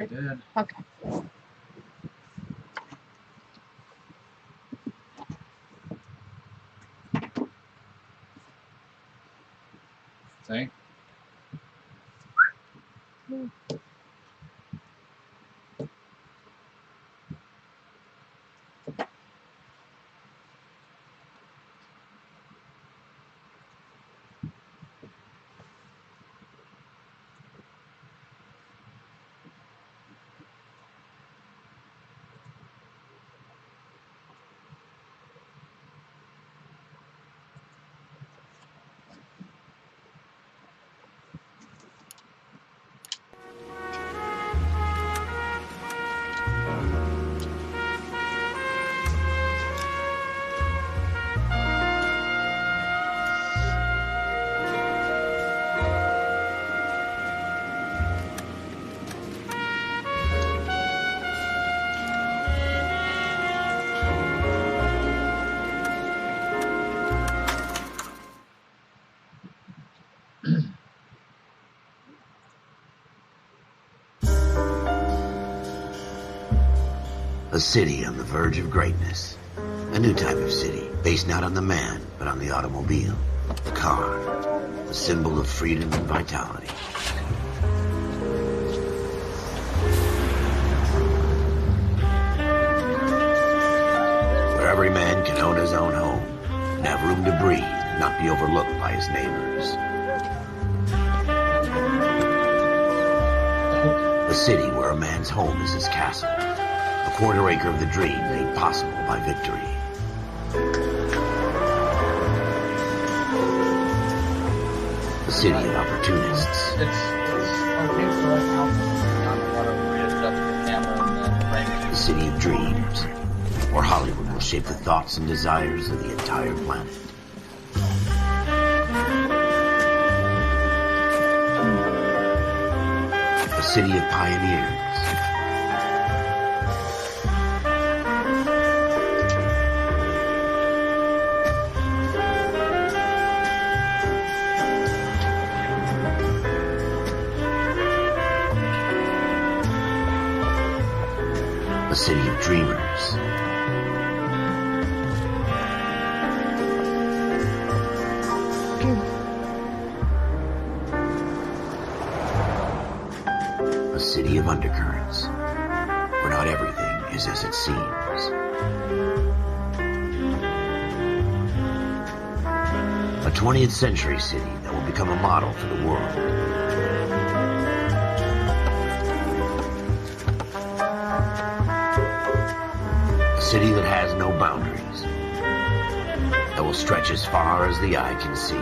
I did. Okay. See? A city on the verge of greatness. A new type of city, based not on the man, but on the automobile. The car. The symbol of freedom and vitality. Where every man can own his own home, and have room to breathe, and not be overlooked by his neighbors. A city where a man's home is his castle. A quarter acre of the dream made possible by victory. A city of opportunists. A city of dreams, where Hollywood will shape the thoughts and desires of the entire planet. A city of pioneers. A city of dreamers. A city of undercurrents, where not everything is as it seems. A 20th century city that will become a model for the world. A city that has no boundaries, that will stretch as far as the eye can see.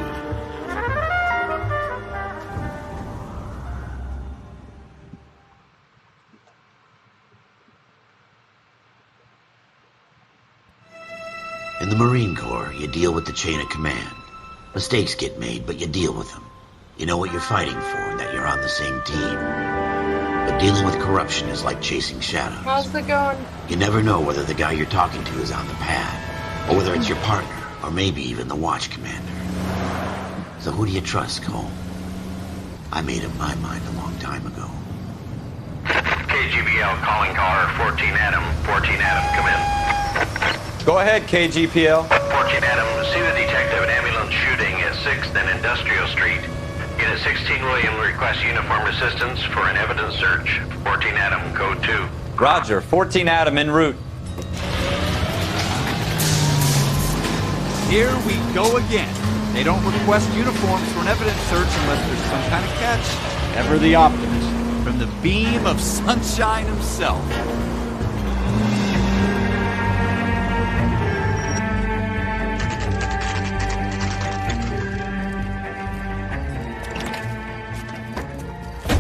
In the Marine Corps, you deal with the chain of command. Mistakes get made, but you deal with them. You know what you're fighting for and that you're on the same team. But dealing with corruption is like chasing shadows. How's it going? You never know whether the guy you're talking to is on the pad, or whether it's your partner, or maybe even the watch commander. So who do you trust, Cole? I made up my mind a long time ago. KGBL calling caller 14 Adam. 14 Adam, come in. Go ahead, KGPL. 14 Adam, see the detective and ambulance shooting at 6th and Industrial Street. Unit 16 William requests uniform assistance for an evidence search. 14 Adam, code 2. Roger, 14 Adam en route. Here we go again. They don't request uniforms for an evidence search unless there's some kind of catch. Ever the optimist. From the beam of sunshine himself.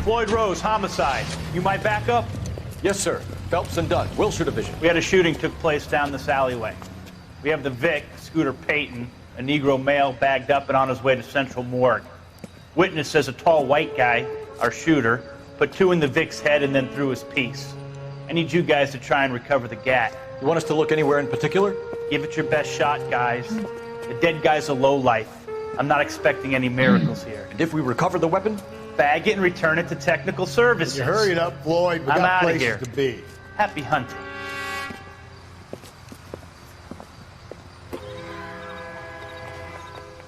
Floyd Rose, homicide. You might back up? Yes, sir. Phelps and Dunn, Wilshire Division. We had a shooting took place down this alleyway. We have the Vic, Scooter Payton, a Negro male bagged up and on his way to Central Morgue. Witness says a tall white guy, our shooter, put two in the Vic's head and then threw his piece. I need you guys to try and recover the gat. You want us to look anywhere in particular? Give it your best shot, guys. The dead guy's a lowlife. I'm not expecting any miracles here. And if we recover the weapon? bag it and return it to technical services. You hurry it up, Floyd. We I'm got outta places here. to be. Happy hunting.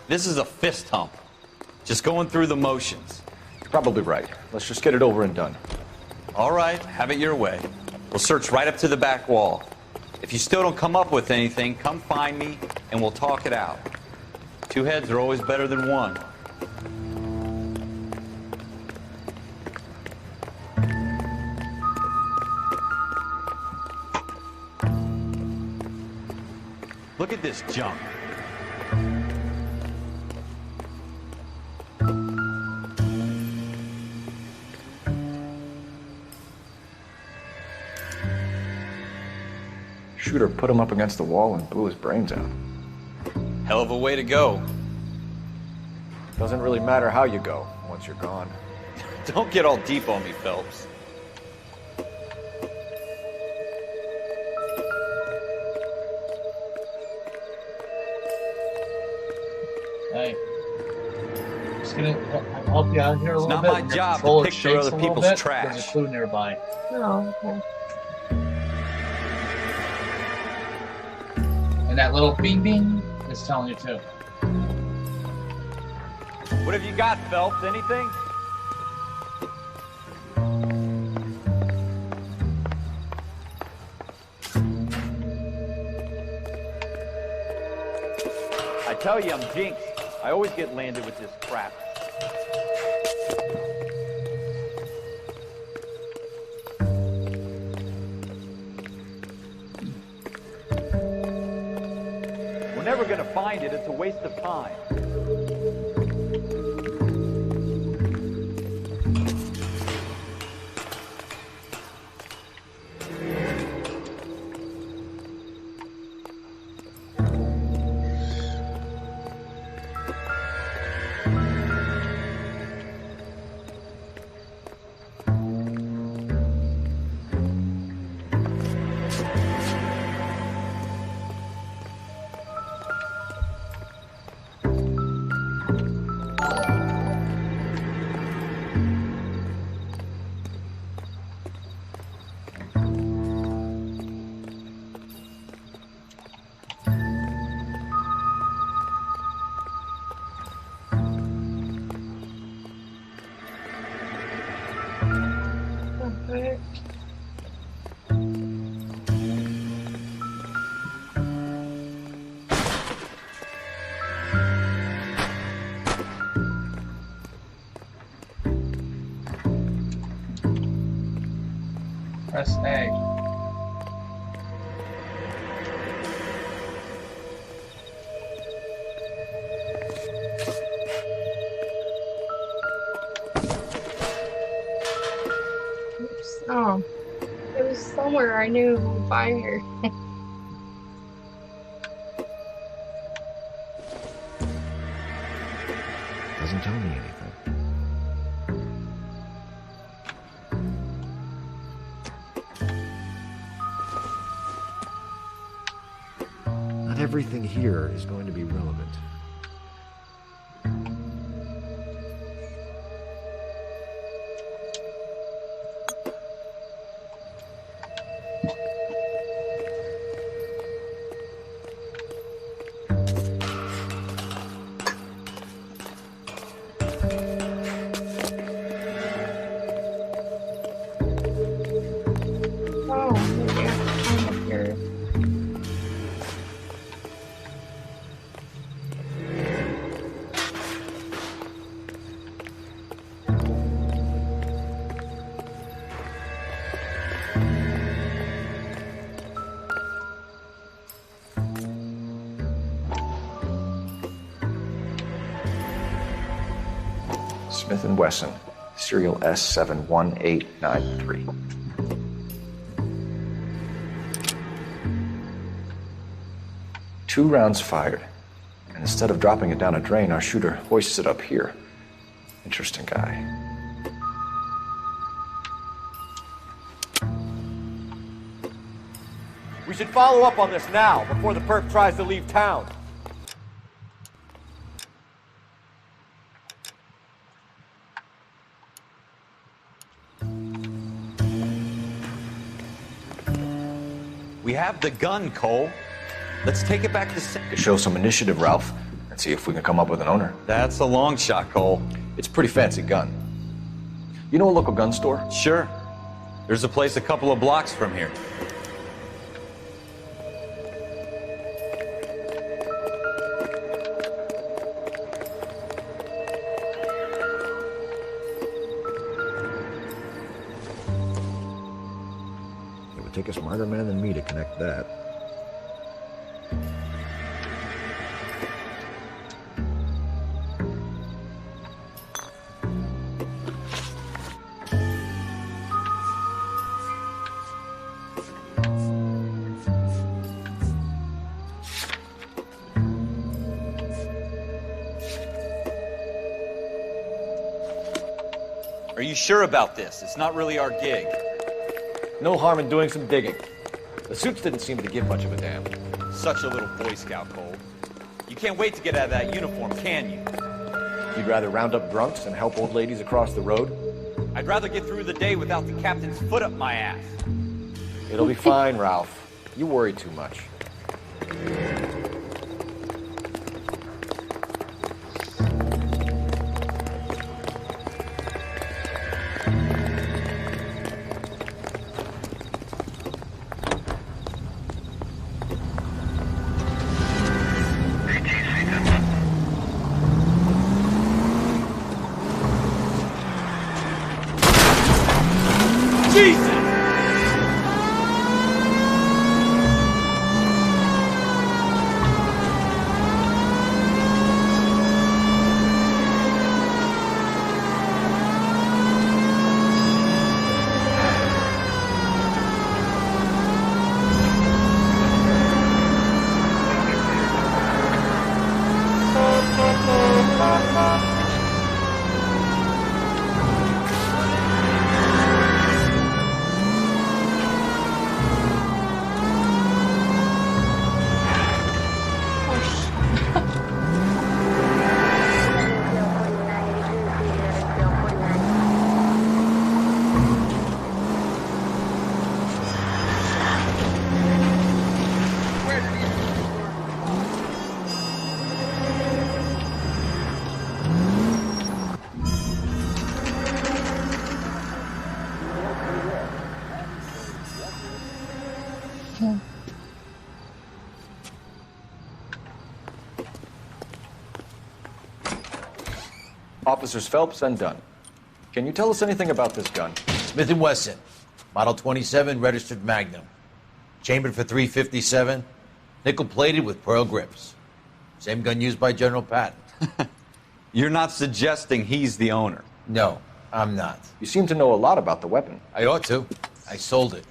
This is a fist hump. Just going through the motions. You're probably right. Let's just get it over and done. All right, have it your way. We'll search right up to the back wall. If you still don't come up with anything, come find me and we'll talk it out. Two heads are always better than one. Look at this junk. Shooter put him up against the wall and blew his brains out. Hell of a way to go. Doesn't really matter how you go once you're gone. Don't get all deep on me, Phelps. Hey. Just gonna help you out here a little not bit. my Your job to controller pick through shakes other a little people's bit. trash. There's a clue nearby. Oh, okay. And that little bing bing is telling you too. What have you got, Phelps? Anything? I tell you, I'm jinxed. I always get landed with this crap. We're never gonna find it. It's a waste of time. Okay. Press A. Oops. Oh. It was somewhere I knew fire. Doesn't tell me anything. Not everything here is going to be relevant. Oh, maybe I have to climb up here. Smith & Wesson, serial S71893. Two rounds fired, and instead of dropping it down a drain, our shooter hoists it up here. Interesting guy. We should follow up on this now, before the perp tries to leave town. We have the gun, Cole. Let's take it back to... Show some initiative, Ralph, and see if we can come up with an owner. That's a long shot, Cole. It's a pretty fancy gun. You know a local gun store? Sure. There's a place a couple of blocks from here. It would take a smarter man than me to connect that. Are you sure about this? It's not really our gig. No harm in doing some digging. The suits didn't seem to give much of a damn. Such a little Boy Scout, Cole. You can't wait to get out of that uniform, can you? You'd rather round up drunks and help old ladies across the road? I'd rather get through the day without the captain's foot up my ass. It'll be fine, Ralph. You worry too much. Officers Phelps and Dunn. Can you tell us anything about this gun? Smith & Wesson, Model 27, registered Magnum. Chambered for .357, nickel-plated with pearl grips. Same gun used by General Patton. You're not suggesting he's the owner? No, I'm not. You seem to know a lot about the weapon. I ought to. I sold it.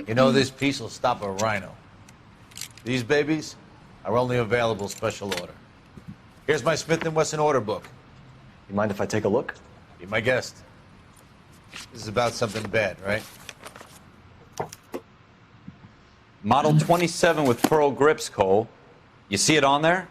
You know, this piece will stop a rhino. These babies are only available special order. Here's my Smith & Wesson order book. You mind if I take a look? Be my guest. This is about something bad, right? Model 27 with pearl grips, Cole. You see it on there?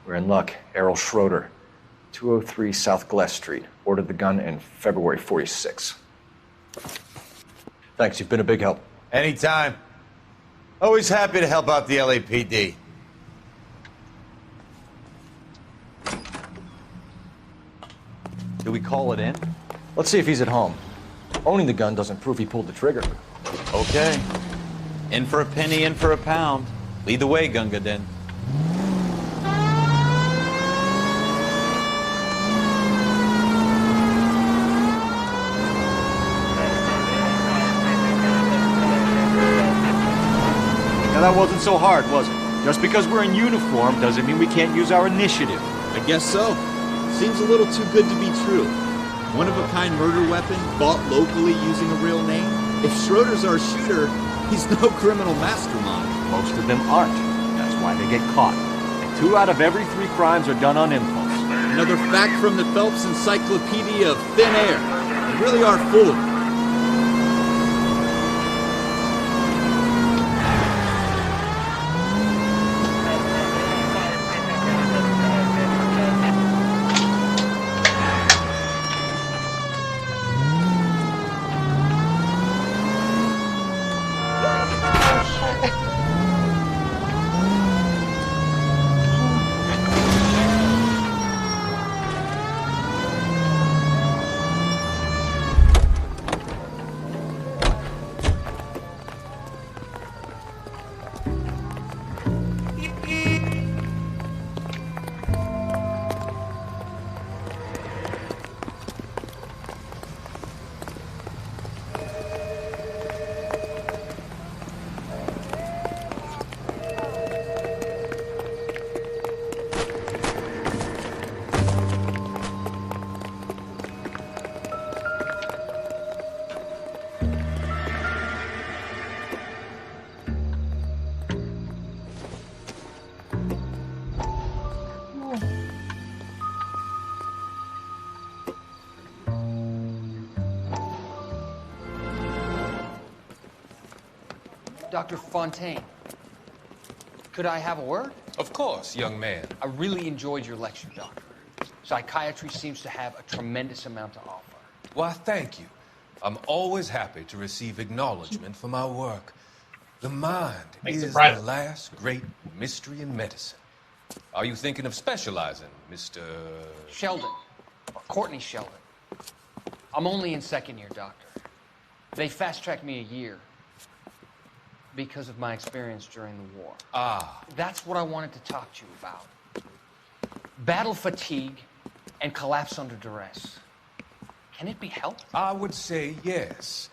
We're in luck. Errol Schroeder, 203 South Glass Street. Ordered the gun in February '46. Thanks, you've been a big help. Anytime. Always happy to help out the LAPD. Do we call it in? Let's see if he's at home. Owning the gun doesn't prove he pulled the trigger. Okay. In for a penny, in for a pound. Lead the way, Gunga Din. Now that wasn't so hard, was it? Just because we're in uniform doesn't mean we can't use our initiative. I guess so. Seems a little too good to be true. One-of-a-kind murder weapon bought locally using a real name? If Schroeder's our shooter, he's no criminal mastermind. Most of them aren't. That's why they get caught. And 2 out of every 3 crimes are done on impulse. Another fact from the Phelps Encyclopedia of Thin Air. You really are full of it. Dr. Fontaine, could I have a word? Of course, young man. I really enjoyed your lecture, Doctor. Psychiatry seems to have a tremendous amount to offer. Why, thank you. I'm always happy to receive acknowledgement for my work. The mind Makes it is private. the last great mystery in medicine. Are you thinking of specializing, Mr. Sheldon, or Courtney Sheldon. I'm only in second year, Doctor. They fast-tracked me a year because of my experience during the war. Ah. That's what I wanted to talk to you about. Battle fatigue and collapse under duress. Can it be helped? I would say yes,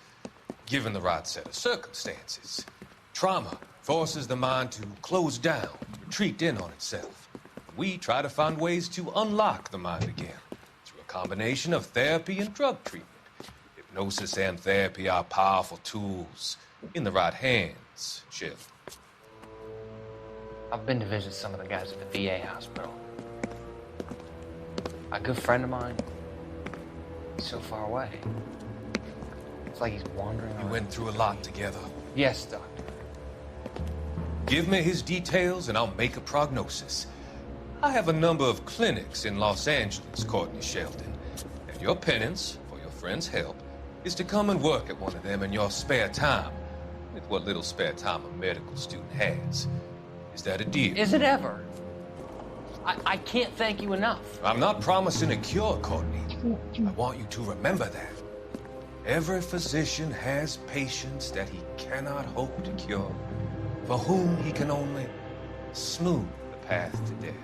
given the right set of circumstances. Trauma forces the mind to close down, retreat in on itself. We try to find ways to unlock the mind again through a combination of therapy and drug treatment. Hypnosis and therapy are powerful tools in the right hands, Sheldon. I've been to visit some of the guys at the VA hospital. A good friend of mine, he's so far away. It's like he's wandering You around. went through a lot together. Yes, Doctor. Give me his details and I'll make a prognosis. I have a number of clinics in Los Angeles, Courtney Sheldon. And your penance, for your friend's help, is to come and work at one of them in your spare time. With what little spare time a medical student has. Is that a deal? Is it ever? I can't thank you enough. I'm not promising a cure, Courtney. I want you to remember that. Every physician has patients that he cannot hope to cure, for whom he can only smooth the path to death.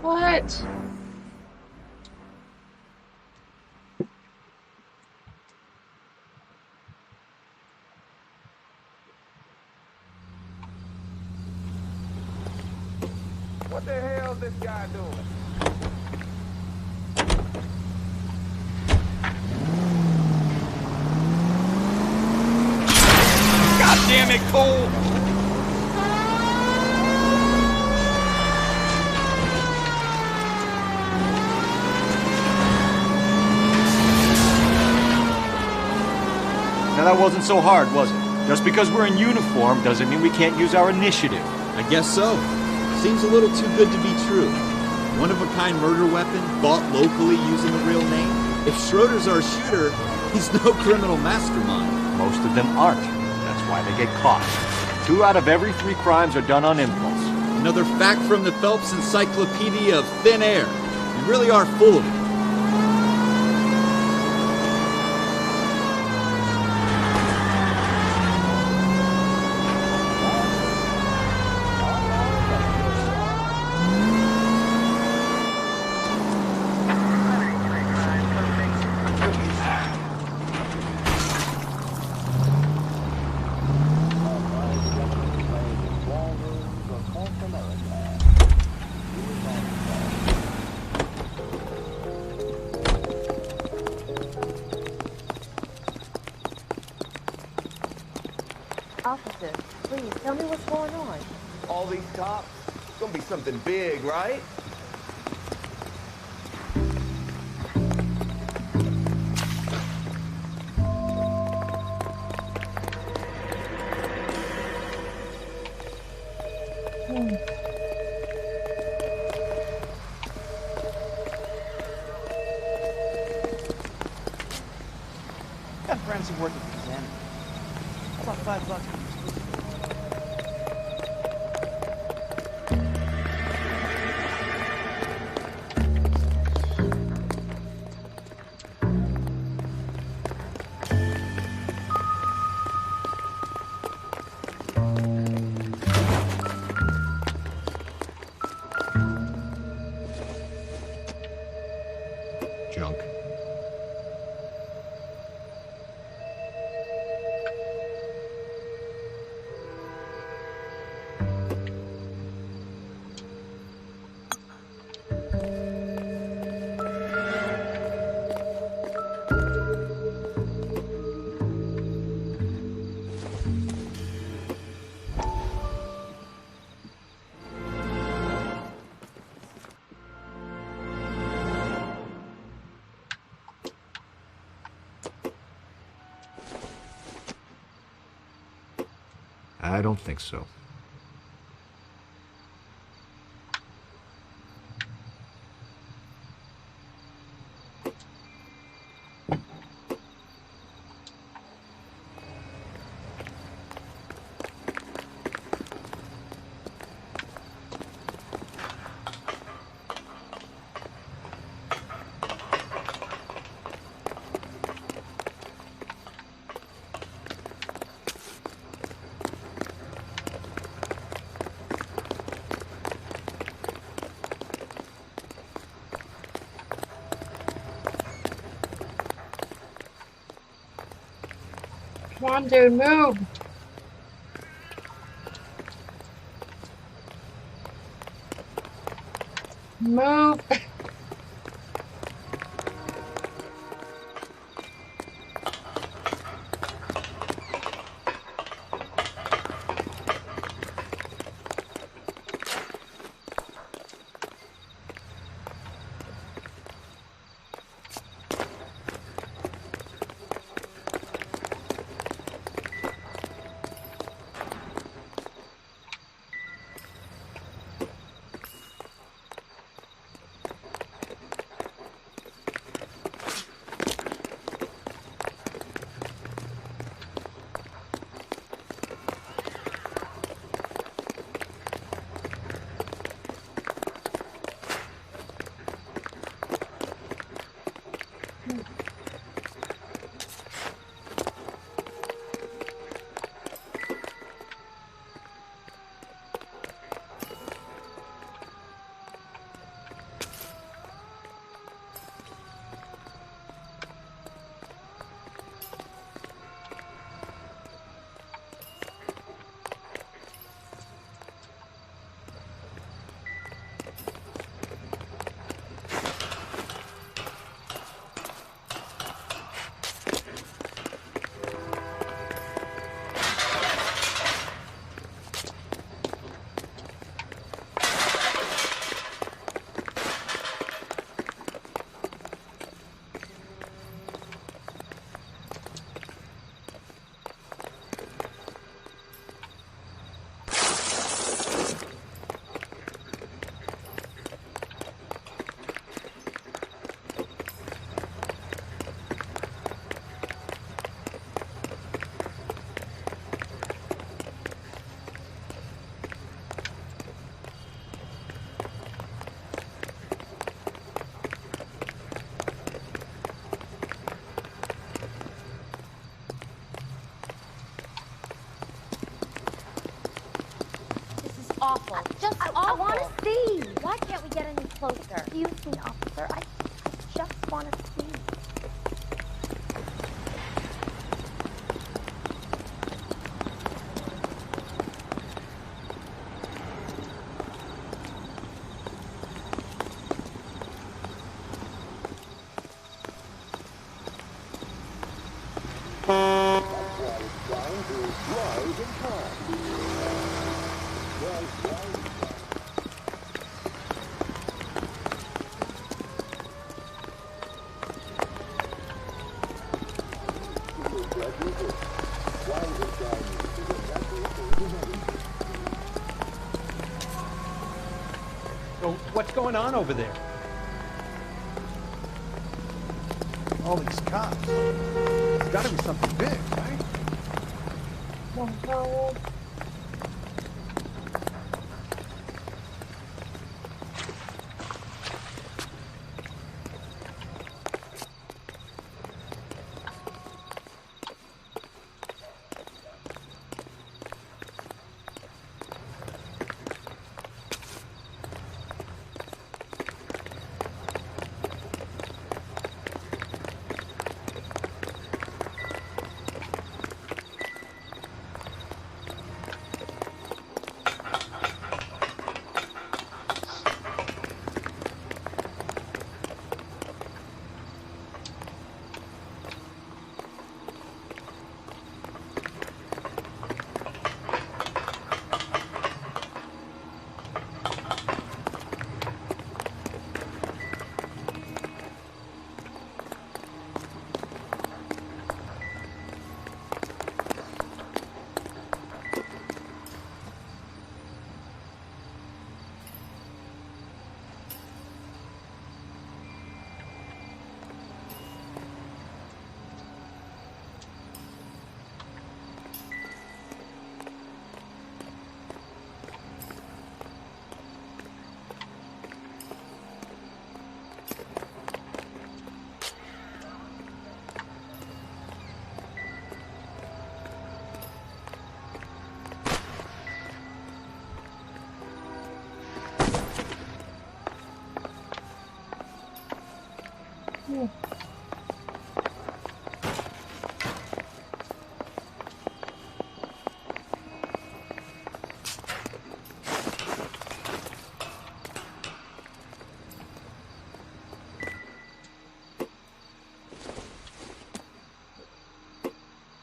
What? What the hell is this guy doing? God damn it, Cole! Now that wasn't so hard, was it? Just because we're in uniform doesn't mean we can't use our initiative. I guess so. Seems a little too good to be true. One-of-a-kind murder weapon bought locally using a real name? If Schroeder's our shooter, he's no criminal mastermind. Most of them aren't. That's why they get caught. 2 out of every 3 crimes are done on impulse. Another fact from the Phelps Encyclopedia of Thin Air. You really are full of it. Officer, please tell me what's going on. All these cops? It's gonna be something big, right? Got friends who work at the Zen. About $5. Junk. I don't think so. Come on, dude, move. Move. awful. Just awful. I want to see. Why can't we get any closer? Excuse me, officer. I just want to see. So, what's going on over there? All these cops. It's gotta be something big, right? No.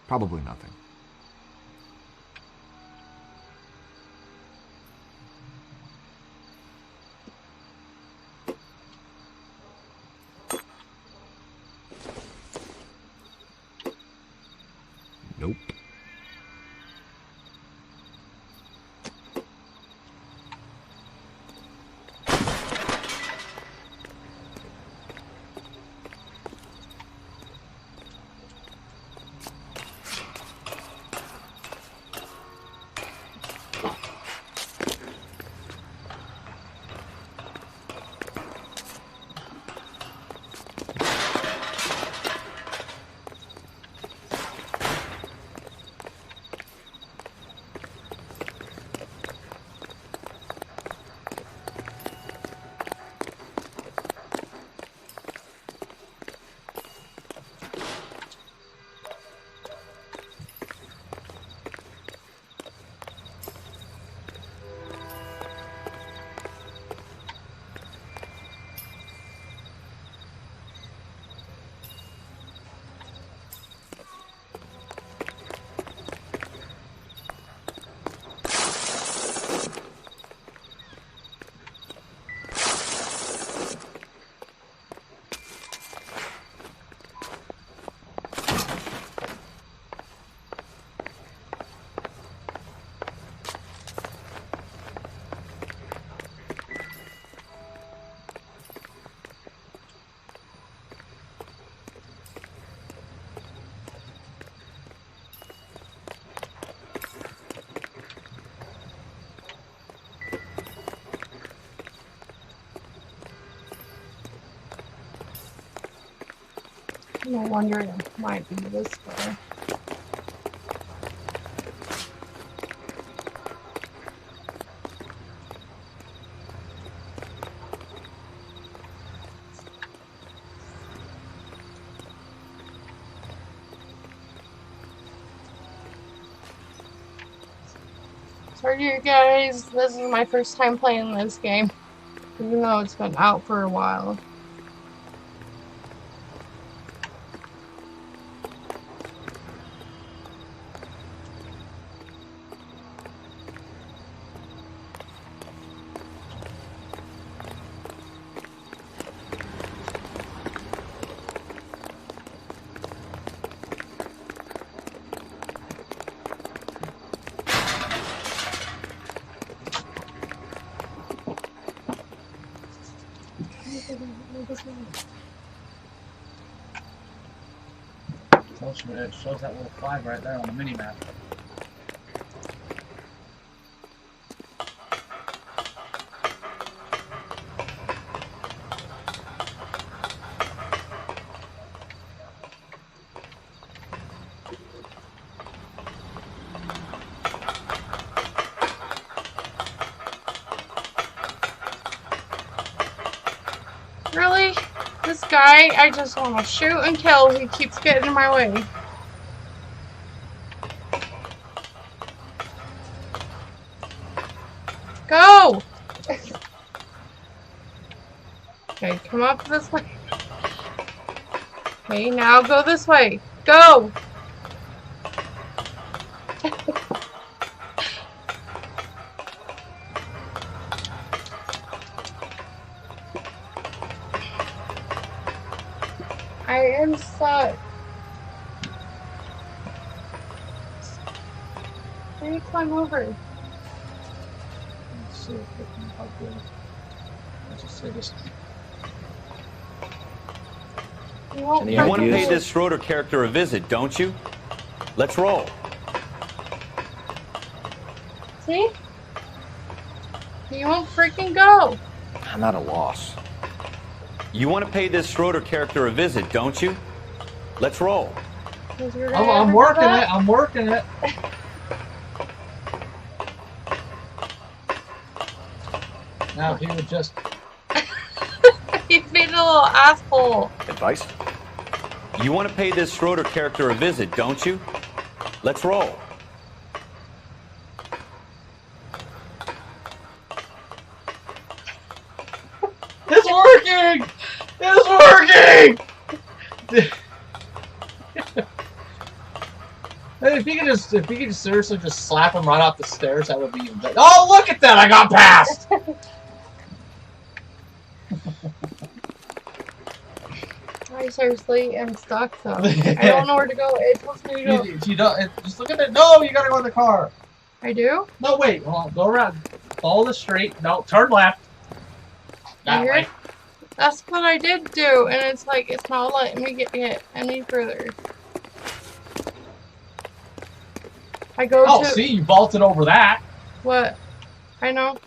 Probably nothing. Nope. No wonder it might be this way. Sorry, you guys. This is my first time playing this game, even though it's been out for a while. It shows that little flag right there on the mini map. Really? This guy, I just want to shoot and kill. He keeps getting in my way. Go! Okay, come up this way. Okay, now go this way. Go! I am stuck. Can you climb over? Let's see if we can help you. Let's just say this. You won't You want to pay this Schroeder character a visit, don't you? Let's roll. See? You won't freaking go. I'm at a loss. You want to pay this Schroeder character a visit, don't you? Let's roll. I'm working it. I'm working it. Now he would just. He's being a little asshole. Advice? You want to pay this Schroeder character a visit, don't you? Let's roll. It's working! It's working! If you could just seriously just slap him right off the stairs, that would be even better. Oh, look at that! I got past! I seriously am stuck, though. I don't know where to go. It tells me to go. You don't. Just look at it. No, you gotta go in the car. I do? No, wait. Hold on. Go around. Follow the street. No, turn left. That way. That's what I did do, and it's like, it's not letting me get any further. I go Oh, to... see, you vaulted over that. What? I know.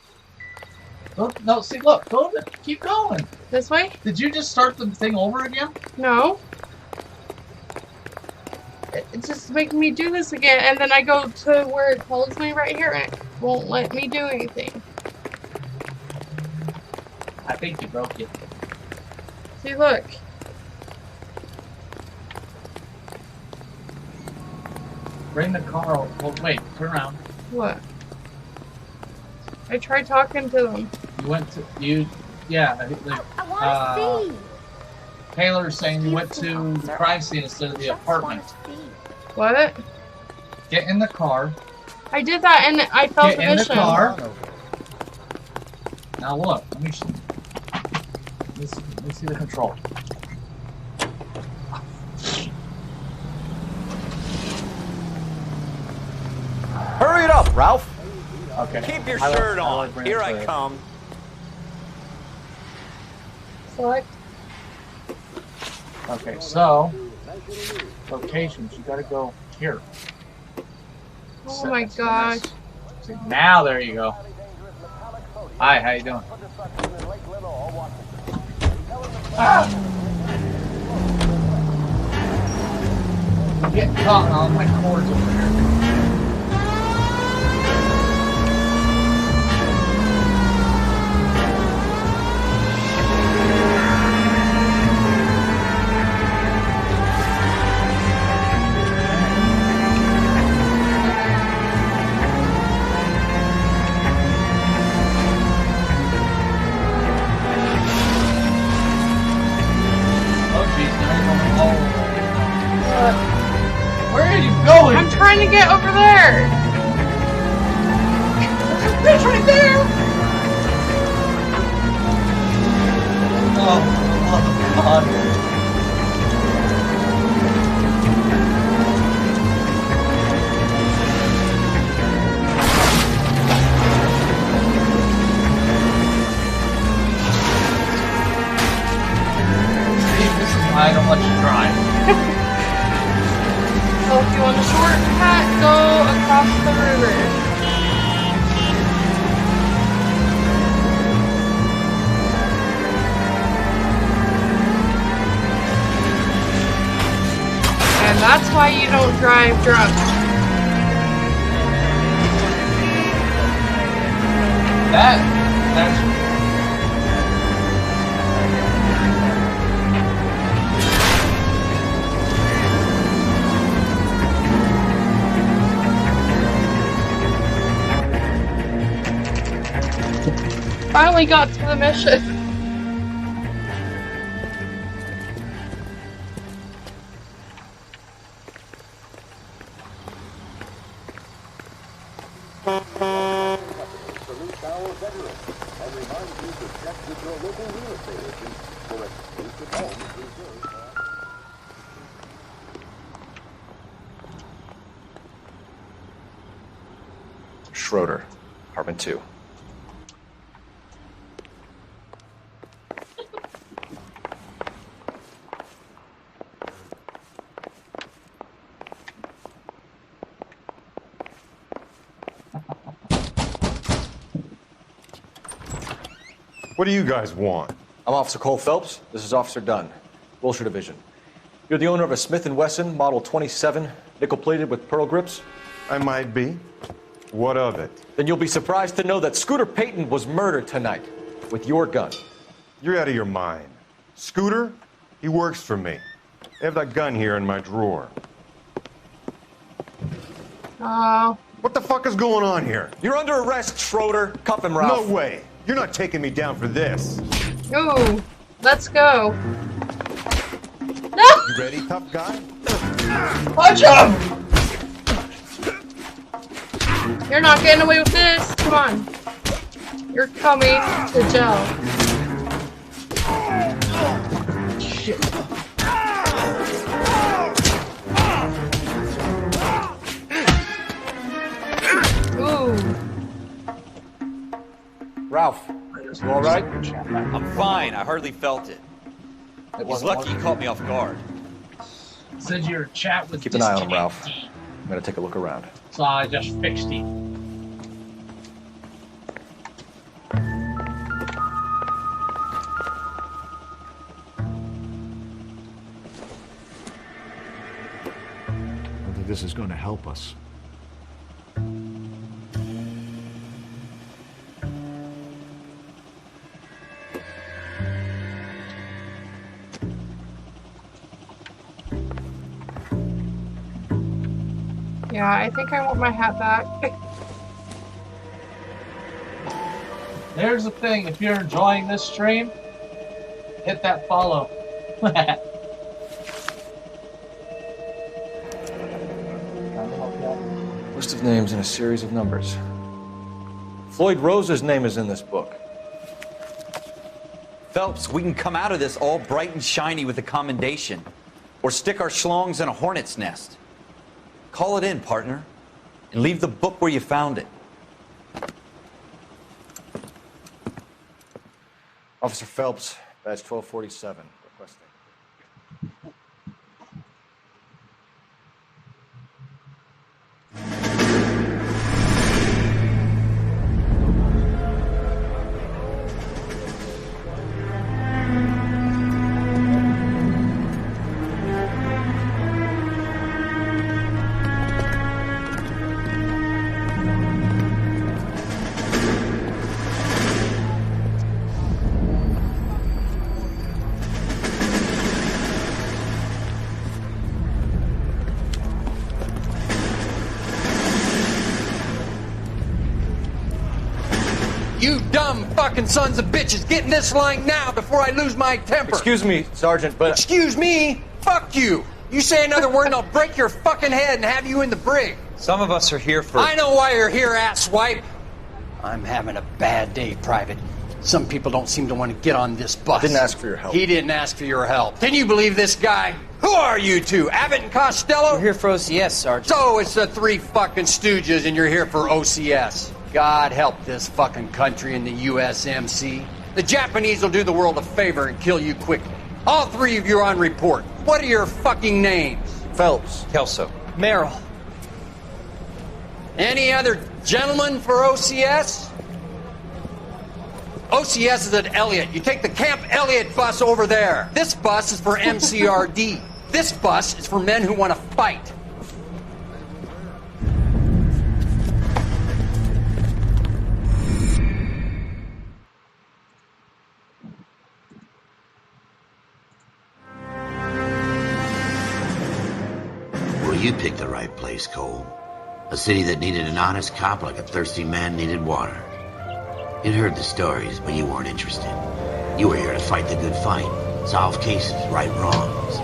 No, see, look. Go. Keep going. This way? Did you just start the thing over again? No. It's just making me do this again, and then I go to where it tells me right here, and it won't let me do anything. I think you broke it. See, look. Bring the car. Well, wait. Turn around. What? I tried talking to them. You went to Yeah. I want to see. Taylor's saying you went to the crime scene instead of the apartment. What? Get in the car. I did that, and I felt Get in the mission. car. Now look. Let me see the control. Hurry it up, Ralph. Okay. Keep your shirt on. Here I come. Select. Okay, so locations. You gotta go here. Oh my gosh. See, now there you go. Hi, how you doing? Ah. I'm getting caught on my cords over here. going? I'm trying to get over there. It's right there. Oh God. I don't let you drive. So if you want a shortcut, go across the river. And that's why you don't drive drunk. That's Finally got to the mission. Schroeder, apartment 2. What do you guys want? I'm Officer Cole Phelps. This is Officer Dunn, Wilshire Division. You're the owner of a Smith & Wesson Model 27, nickel-plated with pearl grips? I might be. What of it? Then you'll be surprised to know that Scooter Payton was murdered tonight with your gun. You're out of your mind. Scooter? He works for me. I have that gun here in my drawer. Oh. What the fuck is going on here? You're under arrest, Schroeder. Cuff him, Ralph. No way. You're not taking me down for this. Ooh, let's go. No! You ready, tough guy? Punch him! You're not getting away with this. Come on. You're coming to jail. Shit. Ooh. Ralph, you all right? I'm fine. I hardly felt it. He's lucky he caught me off guard. Said your chat was Keep an eye on him, Ralph. I'm gonna take a look around. So I just fixed it. I think this is going to help us. Yeah, I think I want my hat back. There's the thing, if you're enjoying this stream, hit that follow. List of names and a series of numbers. Floyd Rose's name is in this book. Phelps, we can come out of this all bright and shiny with a commendation. Or stick our schlongs in a hornet's nest. Call it in, partner. And leave the book where you found it. Officer Phelps, badge 1247, requesting. You dumb fucking sons of bitches! Get in this line now before I lose my temper! Excuse me, Sergeant, but... Excuse me? Fuck you! You say another word and I'll break your fucking head and have you in the brig. Some of us are here for... I know why you're here, asswipe. I'm having a bad day, Private. Some people don't seem to want to get on this bus. I didn't ask for your help. He didn't ask for your help. Can you believe this guy? Who are you two? Abbott and Costello? We're here for OCS, Sergeant. So it's the three fucking stooges and you're here for OCS. God help this fucking country and the USMC. The Japanese will do the world a favor and kill you quickly. All three of you are on report. What are your fucking names? Phelps. Kelso. Merrill. Any other gentlemen for OCS? OCS is at Elliott. You take the Camp Elliott bus over there. This bus is for MCRD. This bus is for men who want to fight. Well, you picked the right place, Cole. A city that needed an honest cop like a thirsty man needed water. You'd heard the stories, but you weren't interested. You were here to fight the good fight, solve cases, right wrongs.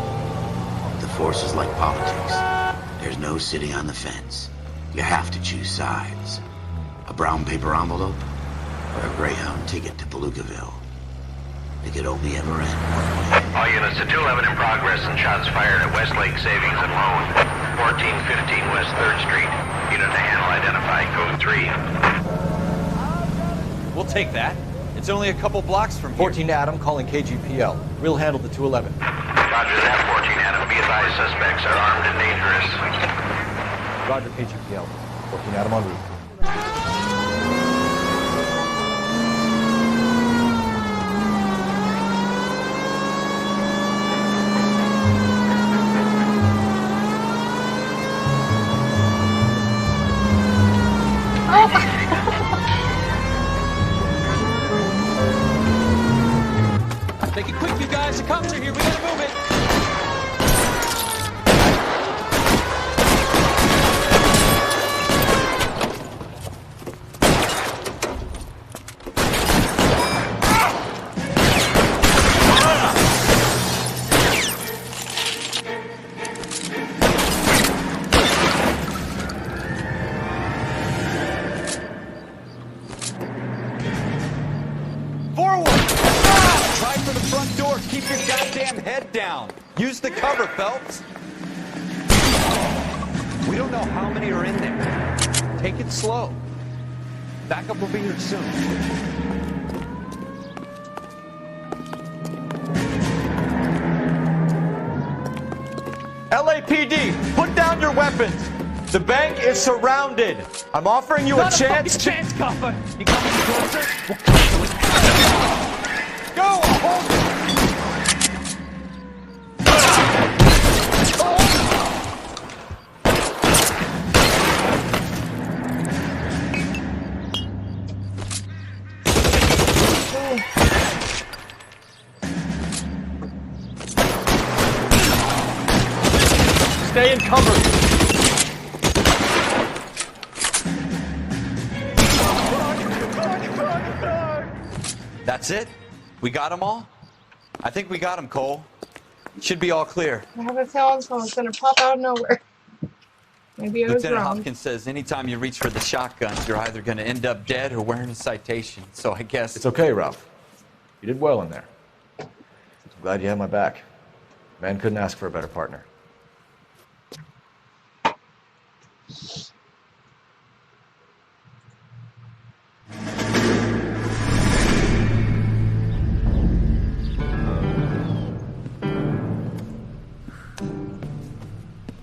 The force is like politics. There's no sitting on the fence. You have to choose sides. A brown paper envelope or a Greyhound ticket to Palookaville. It could only ever end one way. All units to 211 in progress and shots fired at Westlake Savings and Loan, 1415 West 3rd Street. Unit to handle identify code 3. We'll take that. It's only a couple blocks from here. 14 Adam calling KGPL. We'll handle the 211. Roger that, 14 Adam. Be advised, suspects are armed and dangerous. Roger, KGPL. 14 Adam en route. Make it quick, you guys. The cops are here. We gotta move it. Keep your goddamn head down. Use the cover, Phelps. We don't know how many are in there. Take it slow. Backup will be here soon. LAPD, put down your weapons. The bank is surrounded. I'm offering you a chance to... chance, copper. You coming closer? We'll Go! Hold it! Stay in cover. That's it? We got them all? I think we got them, Cole. Should be all clear. I have a feeling someone's gonna pop out of nowhere. Maybe I was Lieutenant wrong. Hopkins says anytime you reach for the shotguns, you're either going to end up dead or wearing a citation. So I guess... It's okay, Ralph. You did well in there. I'm glad you had my back. Man couldn't ask for a better partner.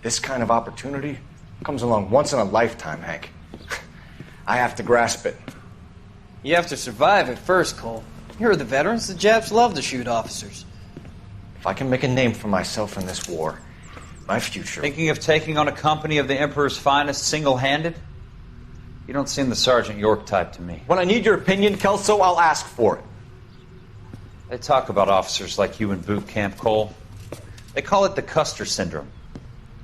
This kind of opportunity comes along once in a lifetime, Hank. I have to grasp it. You have to survive it first, Cole. Here are the veterans. The Japs love to shoot officers. If I can make a name for myself in this war, my future... Thinking of taking on a company of the Emperor's finest single-handed? You don't seem the Sergeant York type to me. When I need your opinion, Kelso, I'll ask for it. They talk about officers like you in boot camp, Cole. They call it the Custer Syndrome.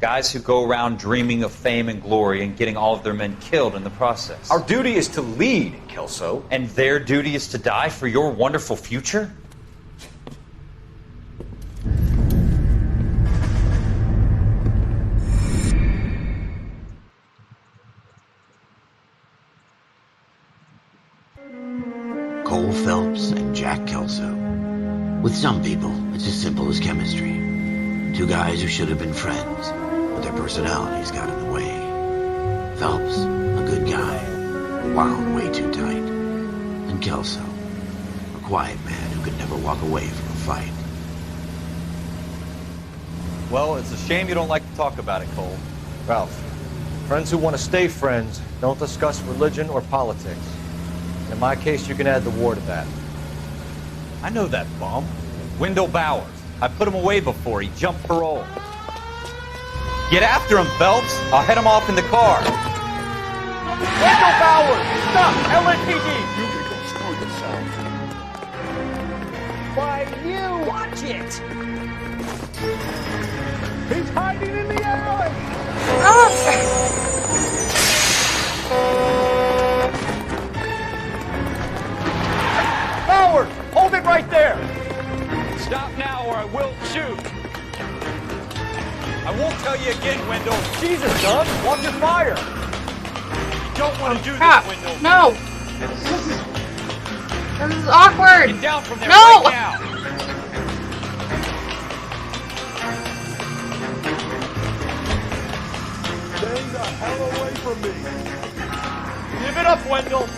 Guys who go around dreaming of fame and glory and getting all of their men killed in the process. Our duty is to lead, Kelso. And their duty is to die for your wonderful future? Phelps and Jack Kelso. With some people, it's as simple as chemistry. Two guys who should have been friends, but their personalities got in the way. Phelps, a good guy, wound way too tight. And Kelso, a quiet man who could never walk away from a fight. Well, it's a shame you don't like to talk about it, Cole. Ralph, friends who want to stay friends don't discuss religion or politics. In my case, you can add the war to that. I know that bum. Wendell Bowers. I put him away before. He jumped parole. Get after him, Phelps. I'll head him off in the car. Wendell Bowers! Stop! LAPD! You can go screw yourself. Why, you! Watch it! He's hiding in the alley! Bowers! Hold it right there! Stop now or I will shoot! I won't tell you again, Wendell. Jesus, Doug! Watch your fire! You don't want to do Crap. this, Wendell. No! This is awkward! Get down from there No! right now! Stay the hell away from me! Give it up, Wendell!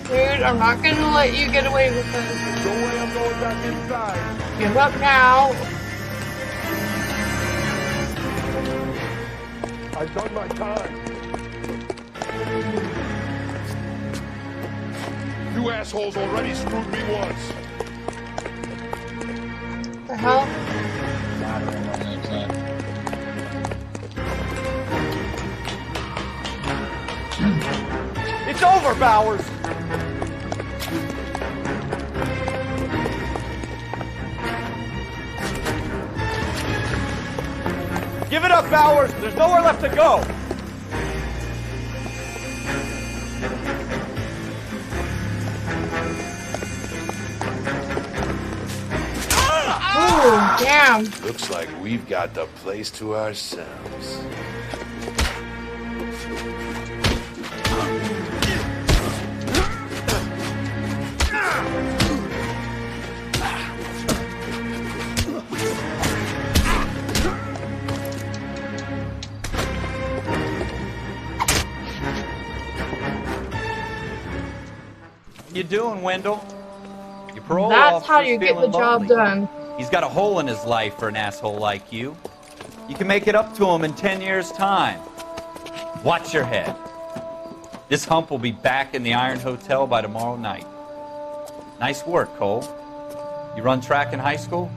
Dude, I'm not gonna let you get away with this. No way I'm going back inside. Give up now. I've done my time. You assholes already screwed me once. The hell? It's over, Bowers! Give it up, Bowers! There's nowhere left to go! Ooh, damn. Looks like we've got the place to ourselves. What you doing, Wendell? Your parole That's how officer's you get the feeling job lonely. done. He's got a hole in his life for an asshole like you. You can make it up to him in 10 years' time. Watch your head. This hump will be back in the Iron Hotel by tomorrow night. Nice work, Cole. You run track in high school?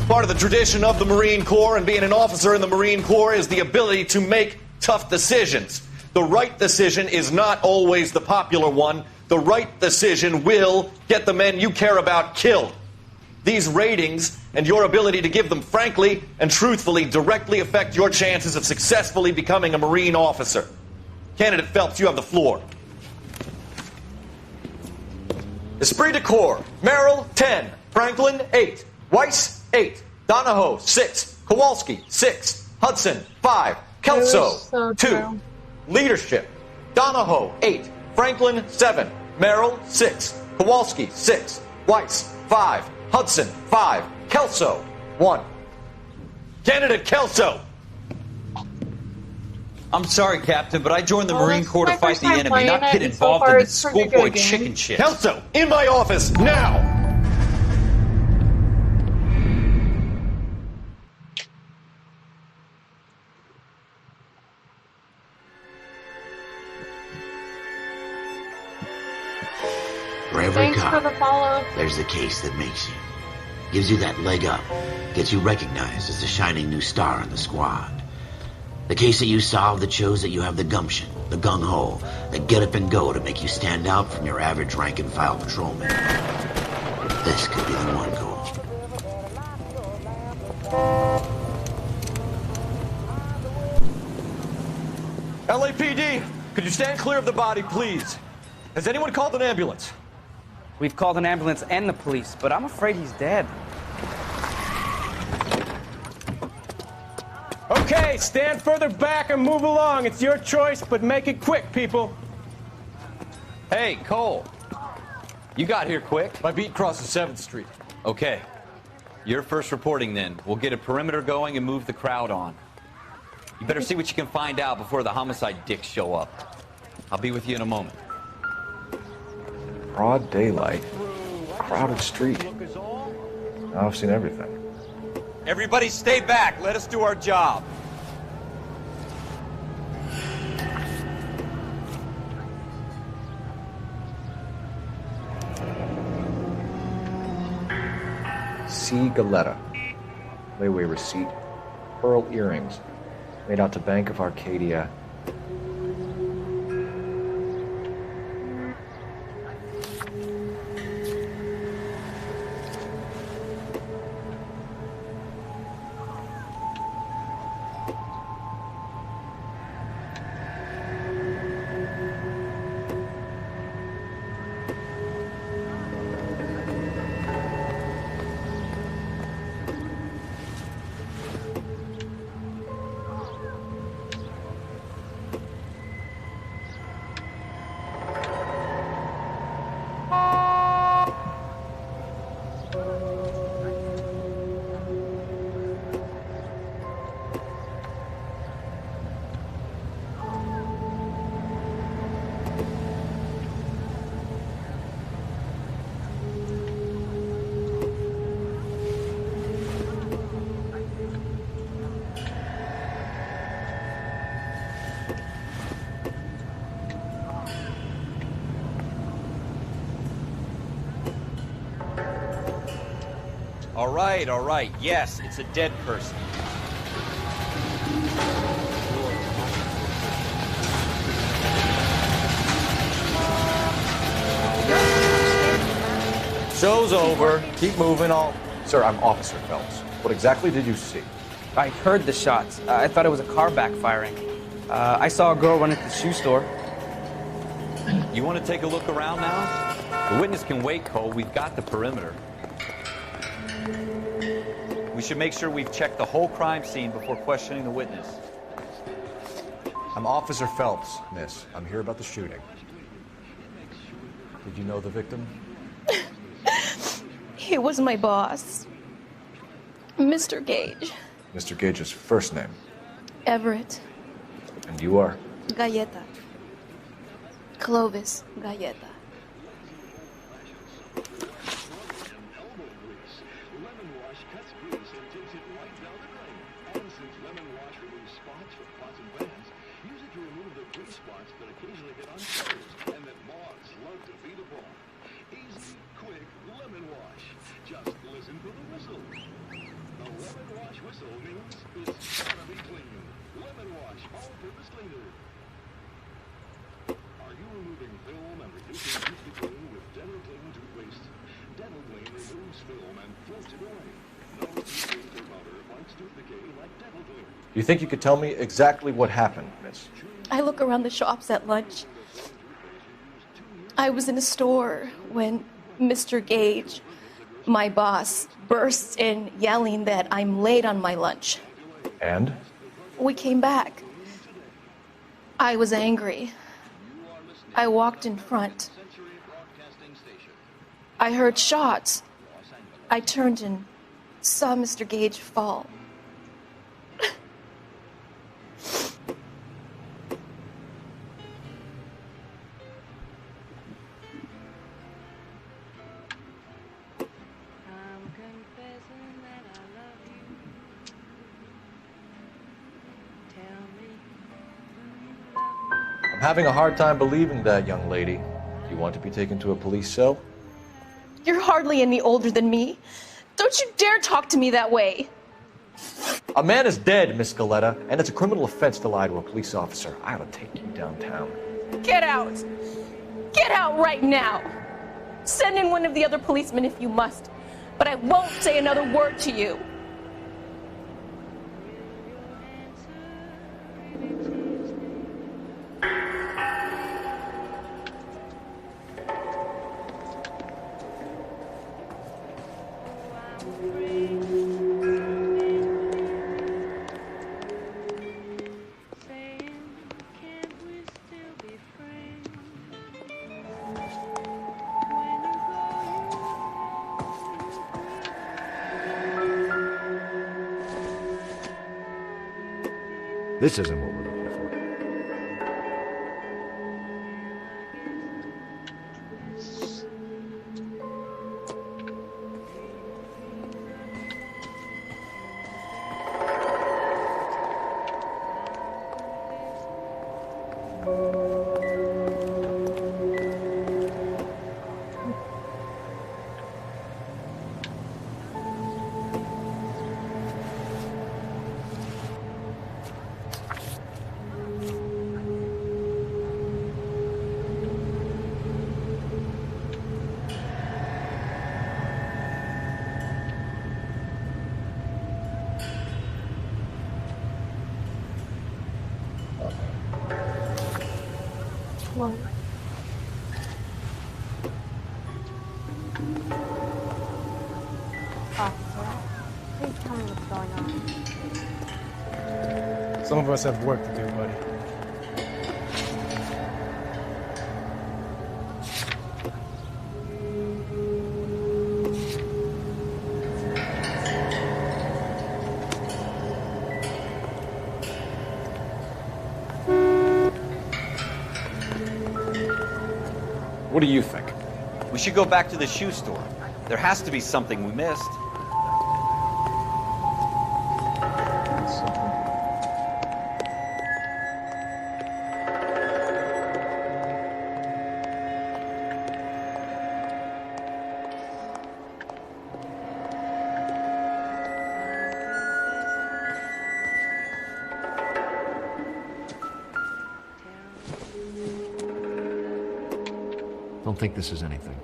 Part of the tradition of the Marine Corps and being an officer in the Marine Corps is the ability to make tough decisions. The right decision is not always the popular one. The right decision will get the men you care about killed. These ratings and your ability to give them frankly and truthfully directly affect your chances of successfully becoming a Marine officer. Candidate Phelps, you have the floor. Esprit de Corps, Merrill, 10. Franklin, 8. Weiss, 8. Donahoe, 6. Kowalski, 6. Hudson, 5. Kelso, so 2. true. Leadership, Donahoe, 8. Franklin, 7. Merrill, 6. Kowalski, 6. Weiss, 5. Hudson, 5. Kelso, 1. Candidate Kelso! I'm sorry, Captain, but I joined the Well, Marine this is Corps to my fight first the time enemy, not playing get it, and so involved far in the it's pretty schoolboy good game. chicken shit. Kelso, in my office, now! For every Thanks cop, for the follow. there's the case that makes you. Gives you that leg up. Gets you recognized as the shining new star in the squad. The case that you solve that shows that you have the gumption, the gung-ho, the get up and go to make you stand out from your average rank-and-file patrolman. This could be the one, Cole. LAPD, could you stand clear of the body, please? Has anyone called an ambulance? We've called an ambulance and the police, but I'm afraid he's dead. Okay, stand further back and move along. It's your choice, but make it quick, people. Hey, Cole. You got here quick. My beat crosses 7th Street. Okay. You're first reporting then. We'll get a perimeter going and move the crowd on. You better see what you can find out before the homicide dicks show up. I'll be with you in a moment. Broad daylight. Crowded street. Now I've seen everything. Everybody stay back. Let us do our job. C. Galetta. Layaway receipt. Pearl earrings. Made out to Bank of Arcadia. All right. Yes, it's a dead person. Show's over. Keep moving. Sir, I'm Officer Phelps. What exactly did you see? I heard the shots. I thought it was a car backfiring. I saw a girl run into the shoe store. You want to take a look around now? The witness can wait, Cole. We've got the perimeter. We should make sure we've checked the whole crime scene before questioning the witness. I'm Officer Phelps, miss. I'm here about the shooting. Did you know the victim? He was my boss, Mr. Gage. Mr. Gage's first name. Everett. And you are? Galleta. Clovis Galleta. You think you could tell me exactly what happened, miss? I look around the shops at lunch. I was in a store when Mr. Gage, my boss, bursts in yelling that I'm late on my lunch. And? We came back. I was angry. I walked in front. I heard shots. I turned and saw Mr. Gage fall. I'm having a hard time believing that, young lady. You want to be taken to a police cell? You're hardly any older than me. Don't you dare talk to me that way. A man is dead, Miss Galetta, and it's a criminal offense to lie to a police officer. I ought to take you downtown. Get out. Get out right now. Send in one of the other policemen if you must, but I won't say another word to you. This isn't what we're looking for. Please tell me what's going on. Some of us have work to do, buddy. What do you think? We should go back to the shoe store. There has to be something we missed. Don't think this is anything.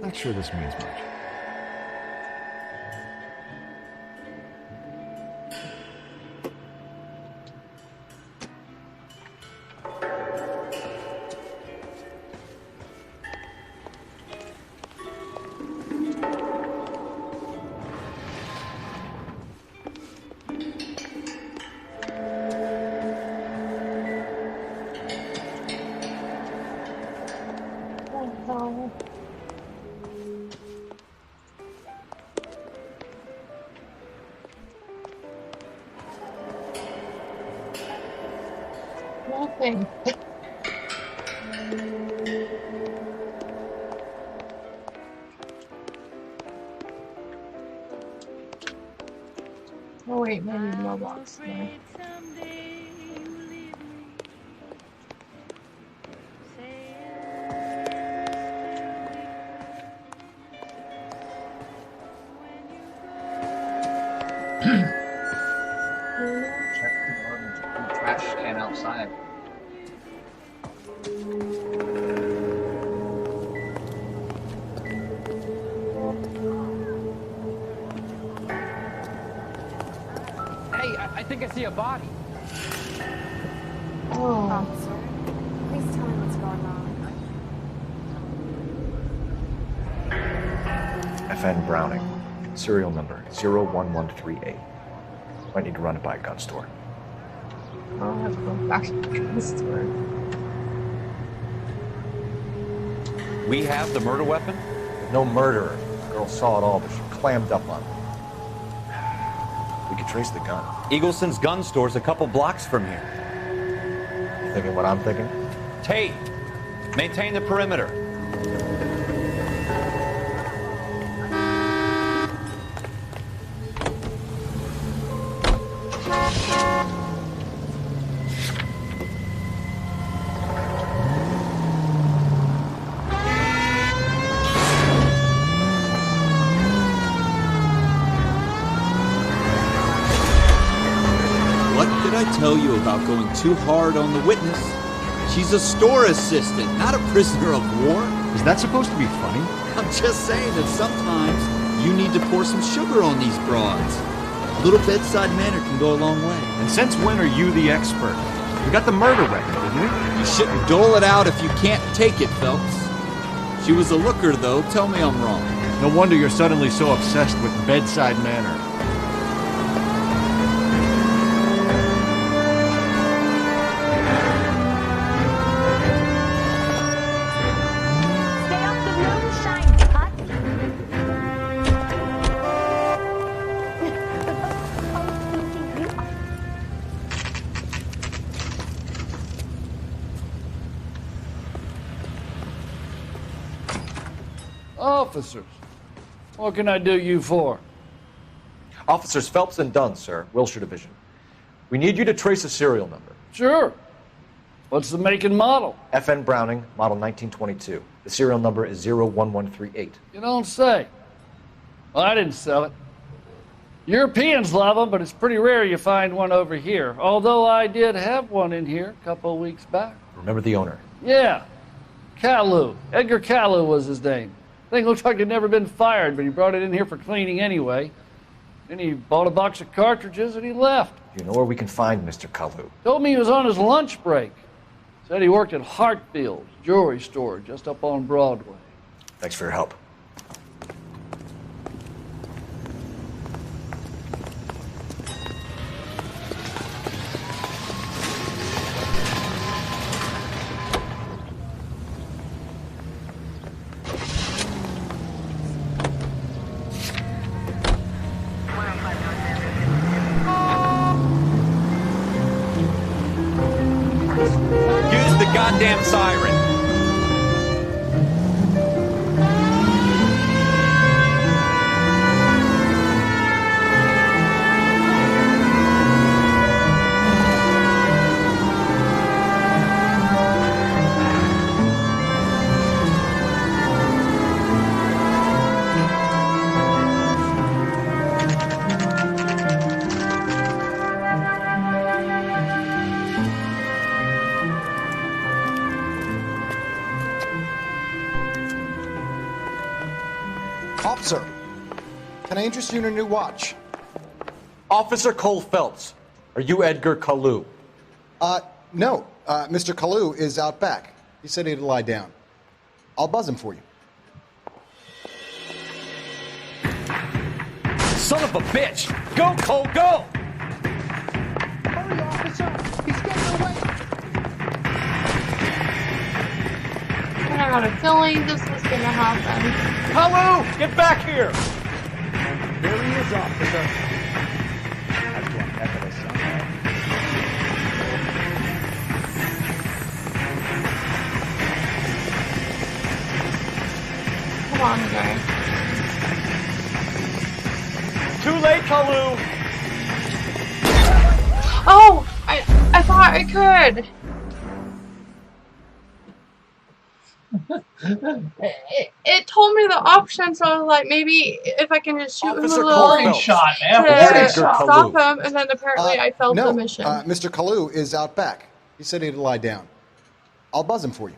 Not sure this means much. Nothing. Oh wait, maybe mailbox. No. Check the garbage trash can outside. Hey, I think I see a body. Oh. Officer, please tell me what's going on. FN Browning. Serial number 01138. Might need to run it by a gun store. I'll have to go back to the gun store. We have the murder weapon? No murderer. The girl saw it all, but she clammed up on it. could trace the gun. Eagleson's gun store's a couple blocks from here. You thinking what I'm thinking? Tate, maintain the perimeter. Tell you about going too hard on the witness. She's a store assistant, not a prisoner of war. Is that supposed to be funny? I'm just saying that sometimes you need to pour some sugar on these broads. A little bedside manner can go a long way. And since when are you the expert? We got the murder record, didn't we? You shouldn't dole it out if you can't take it, Phelps. She was a looker, though. Tell me I'm wrong. No wonder you're suddenly so obsessed with bedside manner. Officers, what can I do you for? Officers Phelps and Dunn, sir, Wilshire Division. We need you to trace a serial number. Sure. What's the make and model? FN Browning, model 1922. The serial number is 01138. You don't say. Well, I didn't sell it. Europeans love them, but it's pretty rare you find one over here. Although I did have one in here a couple of weeks back. Remember the owner? Yeah. Kalu. Edgar Kalu was his name. Thing looks like it'd never been fired, but he brought it in here for cleaning anyway. Then he bought a box of cartridges and he left. Do you know where we can find Mr. Kalu? Told me he was on his lunch break. Said he worked at Hartfield's jewelry store just up on Broadway. Thanks for your help. Goddamn siren. Officer, can I interest you in a new watch? Officer Cole Phelps, are you Edgar Kalu? No. Mr. Kalu is out back. He said he'd lie down. I'll buzz him for you. Son of a bitch! Go, Cole, go! Hurry, officer! He's getting away! I got a feeling this was gonna happen. Kalu! Get back here! There he is, officer. That's one heck of a son. Come on, guys. Too late, Kalu! Oh! I thought I could! It told me the option, so I was like, maybe if I can just shoot him a little shot, man. Edgar to stop him, and then apparently I failed no, the mission. Mr. Kalu is out back. He said he'd lie down. I'll buzz him for you.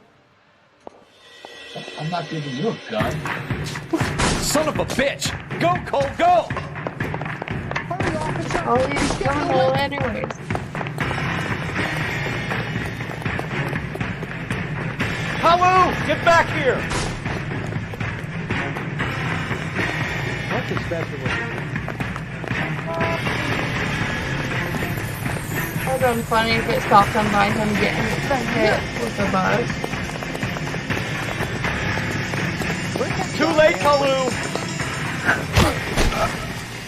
I'm not giving you a gun. Son of a bitch! Go, Cole, go! Hurry, officer! Oh, he's going low anyways. Kalu! Get back here! What's the special with you? It would have been funny if it stopped him by him getting hit with the bus. Too late, Kalu!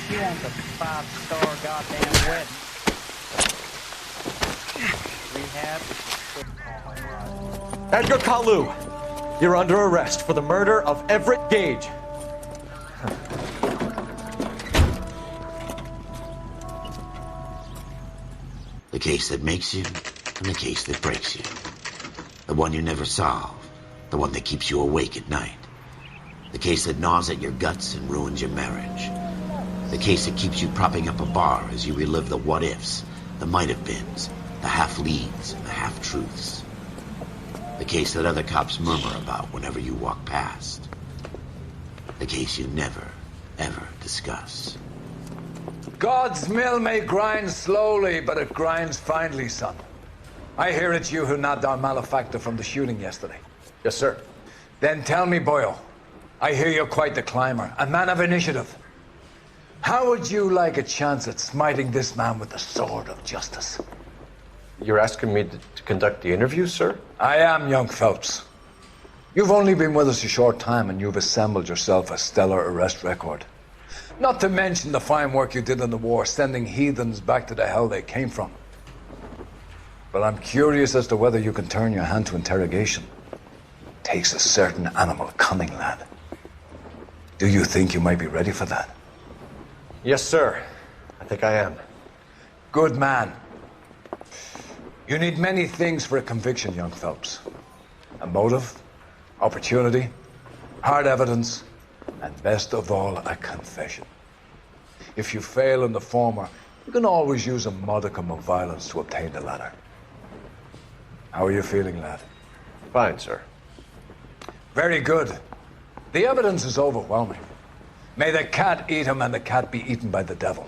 He wants a 5-star goddamn wedding. Rehab. Edgar Kalu, you're under arrest for the murder of Everett Gage. The case that makes you and the case that breaks you. The one you never solve. The one that keeps you awake at night. The case that gnaws at your guts and ruins your marriage. The case that keeps you propping up a bar as you relive the what-ifs, the might-have-beens, the half-leads, and the half-truths. The case that other cops murmur about whenever you walk past. The case you never, ever discuss. God's mill may grind slowly, but it grinds finely, son. I hear it's you who nabbed our malefactor from the shooting yesterday. Yes, sir. Then tell me, Boyle, I hear you're quite the climber, a man of initiative. How would you like a chance at smiting this man with the sword of justice? You're asking me to conduct the interview, sir? I am, young Phelps. You've only been with us a short time and you've assembled yourself a stellar arrest record. Not to mention the fine work you did in the war, sending heathens back to the hell they came from. But I'm curious as to whether you can turn your hand to interrogation. Takes a certain animal cunning, lad. Do you think you might be ready for that? Yes, sir. I think I am. Good man. You need many things for a conviction, young Phelps. A motive, opportunity, hard evidence, and best of all, a confession. If you fail in the former, you can always use a modicum of violence to obtain the latter. How are you feeling, lad? Fine, sir. Very good. The evidence is overwhelming. May the cat eat him and the cat be eaten by the devil.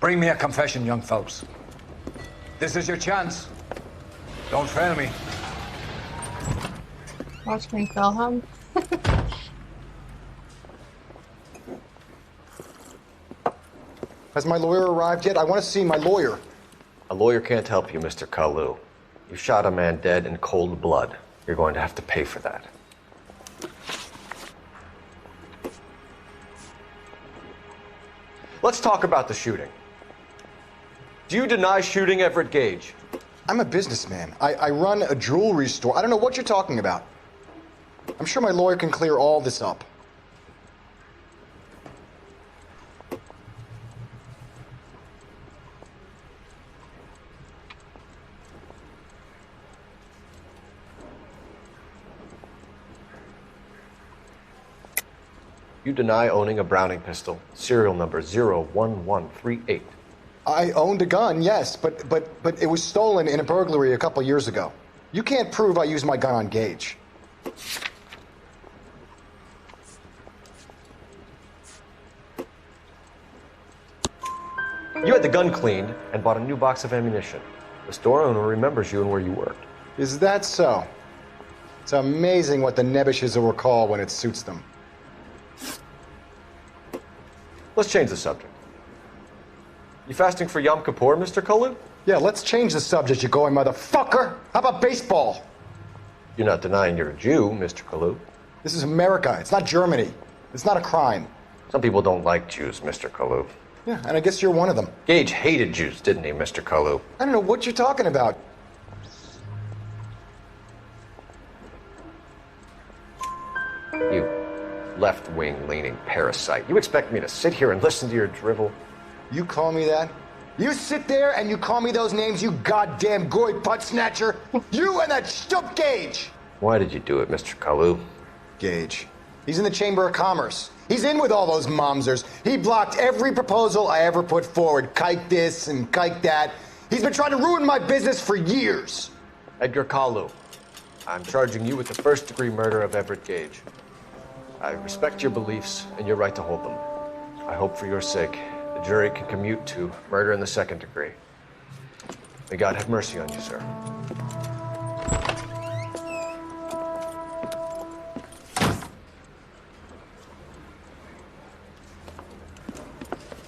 Bring me a confession, young Phelps. This is your chance. Don't fail me. Watch me fail him. Has my lawyer arrived yet? I want to see my lawyer. A lawyer can't help you, Mr. Kalu. You shot a man dead in cold blood. You're going to have to pay for that. Let's talk about the shooting. Do you deny shooting Everett Gage? I'm a businessman. I run a jewelry store. I don't know what you're talking about. I'm sure my lawyer can clear all this up. You deny owning a Browning pistol, serial number 01138. I owned a gun, yes, but it was stolen in a burglary a couple years ago. You can't prove I used my gun on Gage. You had the gun cleaned and bought a new box of ammunition. The store owner remembers you and where you worked. Is that so? It's amazing what the Nebbishes will recall when it suits them. Let's change the subject. You fasting for Yom Kippur, Mr. Kalu? Yeah, let's change the subject, you going motherfucker. How about baseball? You're not denying you're a Jew, Mr. Kalu. This is America. It's not Germany. It's not a crime. Some people don't like Jews, Mr. Kalu. Yeah, and I guess you're one of them. Gage hated Jews, didn't he, Mr. Kalu? I don't know what you're talking about. You left-wing leaning parasite. You expect me to sit here and listen to your drivel? You call me that? You sit there and you call me those names, you goddamn goy butt snatcher. You and that stup Gage. Why did you do it, Mr. Kalu? Gage. He's in the Chamber of Commerce. He's in with all those momsers. He blocked every proposal I ever put forward. Kike this and kike that. He's been trying to ruin my business for years. Edgar Kalu, I'm charging you with the first-degree murder of Everett Gage. I respect your beliefs and your right to hold them. I hope for your sake the jury can commute to murder in the second degree. May God have mercy on you, sir.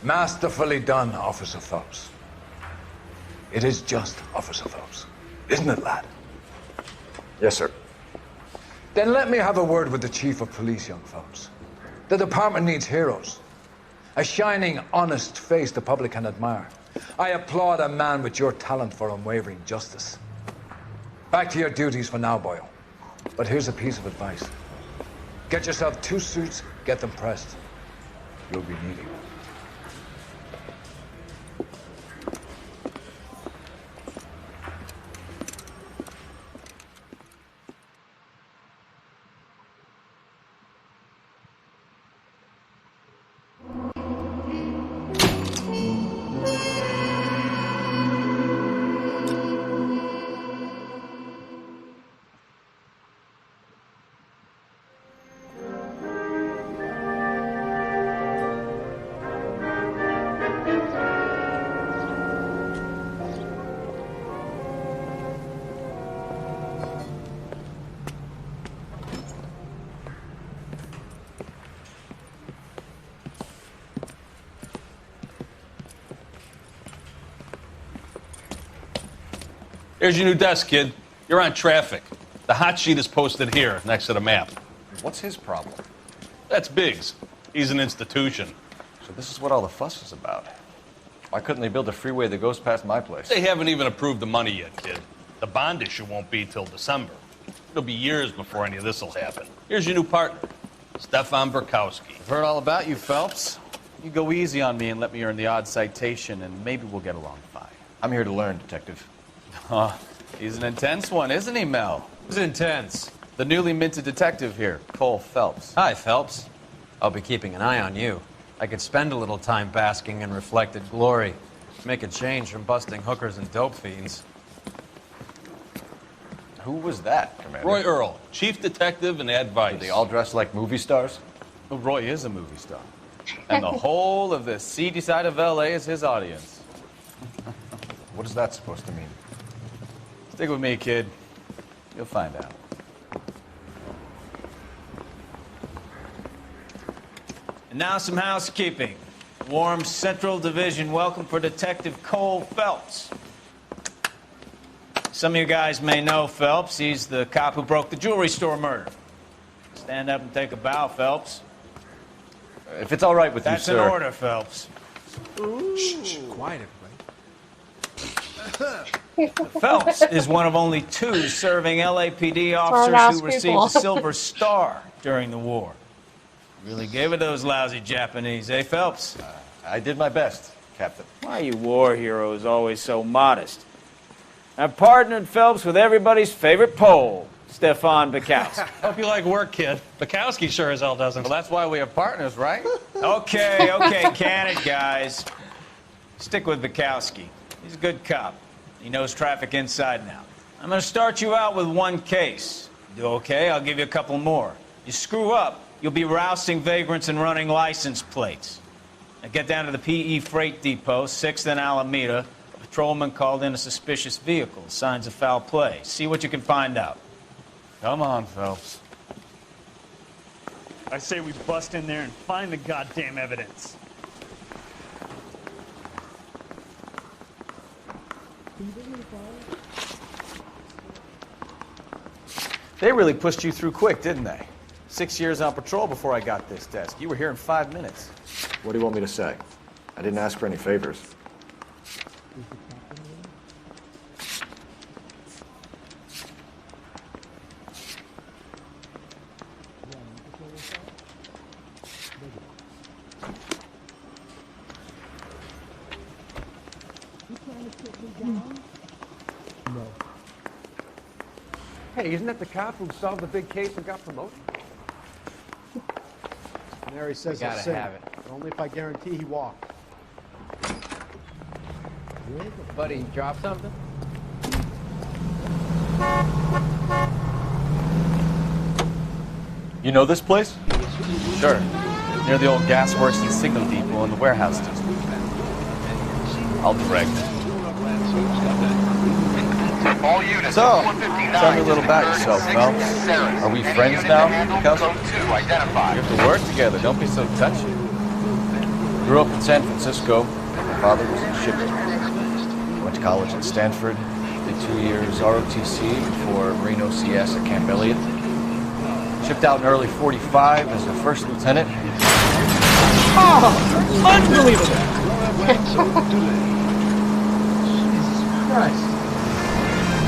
Masterfully done, Officer Phelps. It is just Officer Phelps, isn't it, lad? Yes, sir. Then let me have a word with the Chief of Police, young Phelps. The department needs heroes. A shining, honest face the public can admire. I applaud a man with your talent for unwavering justice. Back to your duties for now, Boyle. But here's a piece of advice. Get yourself 2 suits, get them pressed. You'll be needing them. Here's your new desk, kid. You're on traffic. The hot sheet is posted here, next to the map. What's his problem? That's Biggs. He's an institution. So this is what all the fuss is about. Why couldn't they build a freeway that goes past my place? They haven't even approved the money yet, kid. The bond issue won't be till December. It'll be years before any of this will happen. Here's your new partner, Stefan Burkowski. I've heard all about you, Phelps. You go easy on me and let me earn the odd citation, and maybe we'll get along fine. I'm here to learn, Detective. Oh, he's an intense one, isn't he, Mel? Who's intense? The newly minted detective here, Cole Phelps. Hi, Phelps. I'll be keeping an eye on you. I could spend a little time basking in reflected glory. Make a change from busting hookers and dope fiends. Who was that, Commander? Roy Earl, chief detective and advice. Are they all dressed like movie stars? Well, Roy is a movie star. And the whole of the seedy side of L.A. is his audience. What is that supposed to mean? Stick with me, kid. You'll find out. And now some housekeeping. Warm Central Division welcome for Detective Cole Phelps. Some of you guys may know Phelps. He's the cop who broke the jewelry store murder. Stand up and take a bow, Phelps. If it's all right with That's you, sir. That's in order, Phelps. Shh, quiet, everybody. Phelps is one of only 2 serving LAPD officers who received the Silver Star during the war. Really gave it those lousy Japanese, eh, Phelps? I did my best, Captain. Why are you war heroes always so modest? I've partnered Phelps with everybody's favorite Pole, Stefan Burkowski. Hope you like work, kid. Burkowski sure as hell doesn't. Well, that's why we have partners, right? Okay, can it, guys. Stick with Burkowski. He's a good cop. He knows traffic inside and out. I'm going to start you out with 1 case. You do okay, I'll give you a couple more. You screw up, you'll be rousting vagrants and running license plates. Now get down to the PE Freight Depot, 6th and Alameda. A patrolman called in a suspicious vehicle. Signs of foul play. See what you can find out. Come on, Phelps. I say we bust in there and find the goddamn evidence. They really pushed you through quick, didn't they? 6 years on patrol before I got this desk. You were here in 5 minutes. What do you want me to say? I didn't ask for any favors. Hey, isn't that the cop who solved the big case and got promoted? Mary says We I'll gotta sing, have it. but only if I guarantee he walked. Buddy, drop something? You know this place? Sure. Near the old gasworks and signal depot in the warehouse district. I'll direct. So, tell me a little about yourself, Phelps. Are we friends now, Burkowski? We have to work together. Don't be so touchy. Grew up in San Francisco. My father was in shipping. Went to college at Stanford. Did 2 years ROTC before Marine OCS at Camp Elliott. Shipped out in early '45 as a first lieutenant. Oh, unbelievable! Jesus Christ.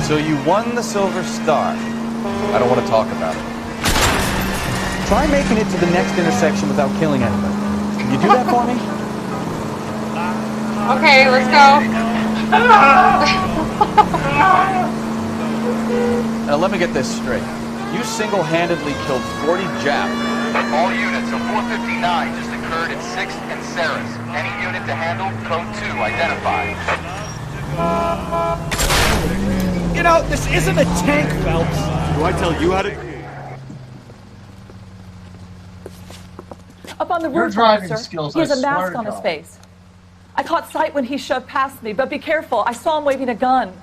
So you won the Silver Star. I don't want to talk about it. Try making it to the next intersection without killing anybody. Can you do that for me? Okay, let's go. Now let me get this straight. You single-handedly killed 40 Japs. All units, a 459 just occurred at 6th and Sarah's. Any unit to handle, code 2, identified. You know, this isn't a tank, Phelps. Do I tell you how to... Up on the Your roof, driving officer. skills, He has I a mask swear on to his God. face. I caught sight when he shoved past me, but be careful. I saw him waving a gun.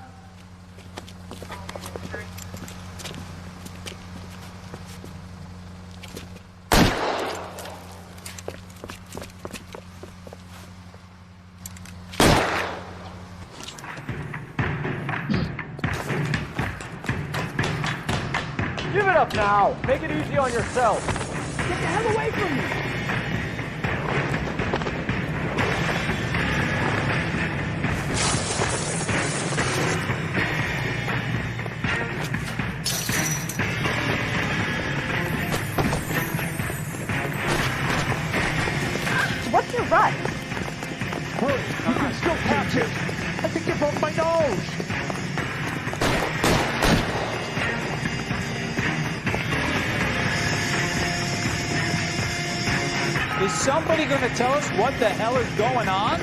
Give it up now. Make it easy on yourself. Get the hell away from me. What's your rut? Hurry, you can still catch it. I think you broke my nose. Is somebody going to tell us what the hell is going on?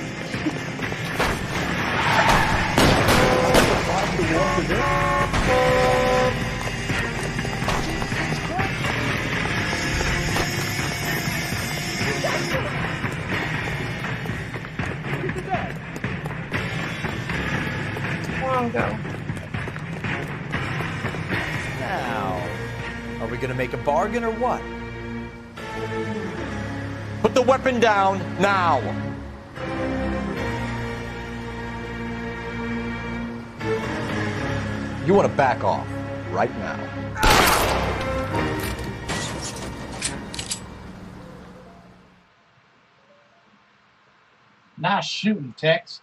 Go. Now, are we gonna make a bargain or what? Put the weapon down now! You want to back off right now. Nice shooting, Tex.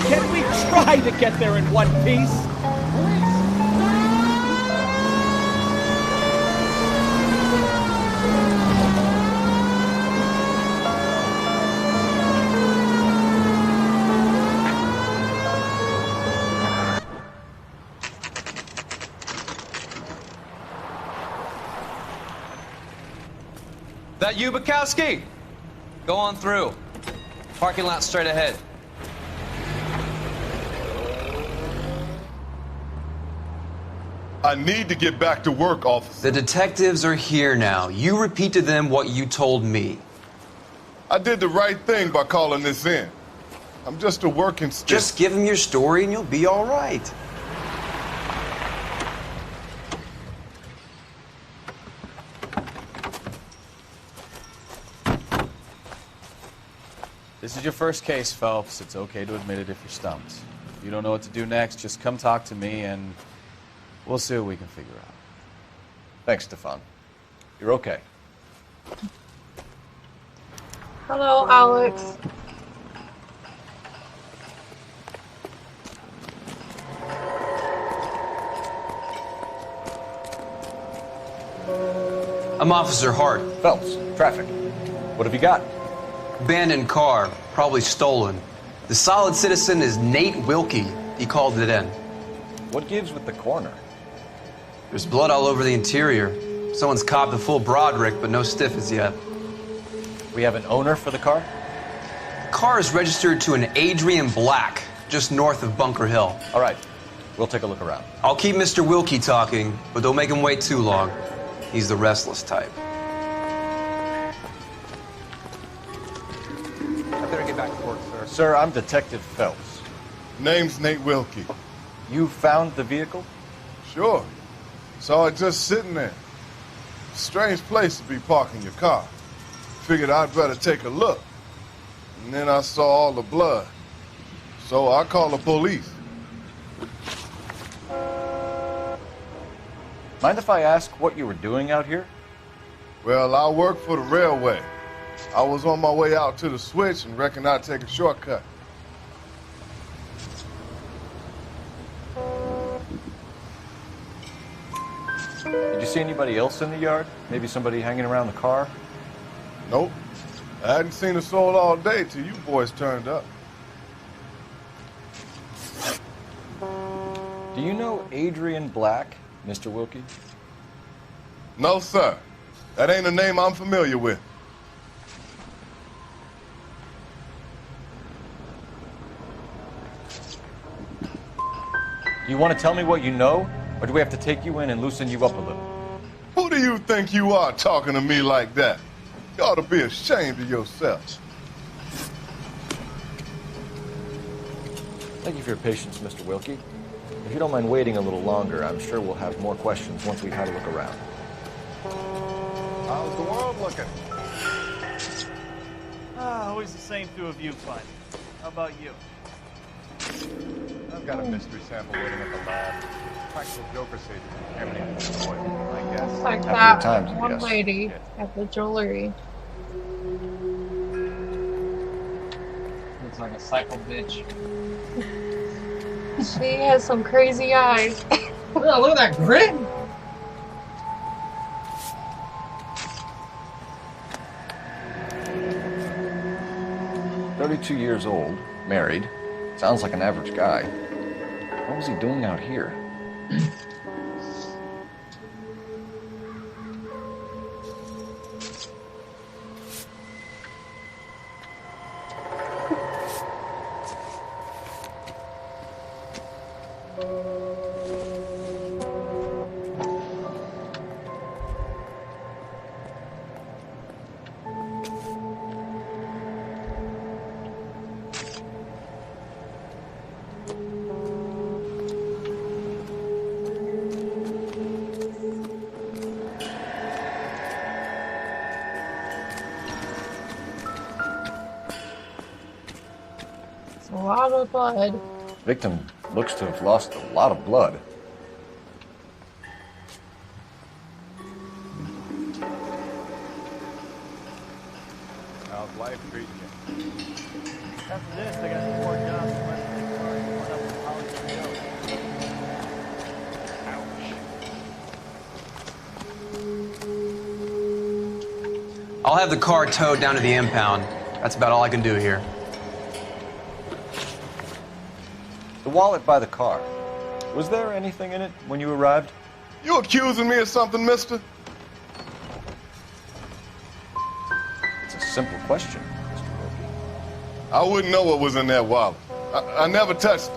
Can we try to get there in one piece? That you, Bukowski? Go on through. Parking lot straight ahead. I need to get back to work, officer. The detectives are here now. You repeat to them what you told me. I did the right thing by calling this in. I'm just a working stick. Just give them your story and you'll be all right. This is your first case, Phelps. It's okay to admit it if you're stumped. If you don't know what to do next, just come talk to me and we'll see what we can figure out. Thanks, Stefan. You're okay. Hello, Alex. I'm Officer Hart. Phelps, traffic. What have you got? Abandoned car, probably stolen. The solid citizen is Nate Wilkie. He called it in. What gives with the corner? There's blood all over the interior. Someone's copped a full Broderick, but no stiff as yet. We have an owner for the car? The car is registered to an Adrian Black, just north of Bunker Hill. All right, we'll take a look around. I'll keep Mr. Wilkie talking, but don't make him wait too long. He's the restless type. Sir, I'm Detective Phelps. Name's Nate Wilkie. You found the vehicle? Sure. Saw it just sitting there. Strange place to be parking your car. Figured I'd better take a look. And then I saw all the blood. So I called the police. Mind if I ask what you were doing out here? Well, I work for the railway. I was on my way out to the switch and reckoned I'd take a shortcut. Did you see anybody else in the yard? Maybe somebody hanging around the car? Nope. I hadn't seen a soul all day till you boys turned up. Do you know Adrian Black, Mr. Wilkie? No, sir. That ain't a name I'm familiar with. Do you want to tell me what you know? Or do we have to take you in and loosen you up a little? Who do you think you are talking to me like that? You ought to be ashamed of yourself. Thank you for your patience, Mr. Wilkie. If you don't mind waiting a little longer, I'm sure we'll have more questions once we've had a look around. How's the world looking? Always the same through a viewfinder. How about you? I've got a mystery sample waiting at the lab. Practical joker said you contaminated the oil, I guess. Looks like Happy that times, I one guess. lady at the jewelry. Looks like a psycho bitch. She has some crazy eyes. Oh, look at that grin! "32 years old, married. Sounds like an average guy. What was he doing out here?" It's a lot of blood. Victim looks to have lost a lot of blood. How's life treating you? After this, I got 2 more jobs in Western Cars and one up in Hollywood. I'll have the car towed down to the impound. That's about all I can do here. The wallet by the car. Was there anything in it when you arrived? You accusing me of something, mister? It's a simple question, Mr. Wilkie. I wouldn't know what was in that wallet. I never touched it.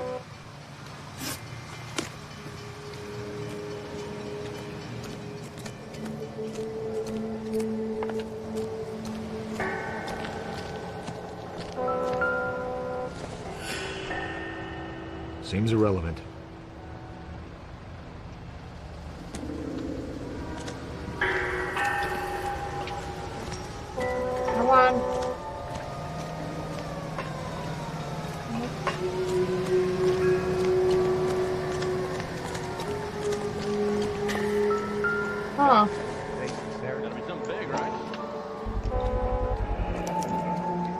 Seems irrelevant. Come on. Huh. Gotta be something big, right?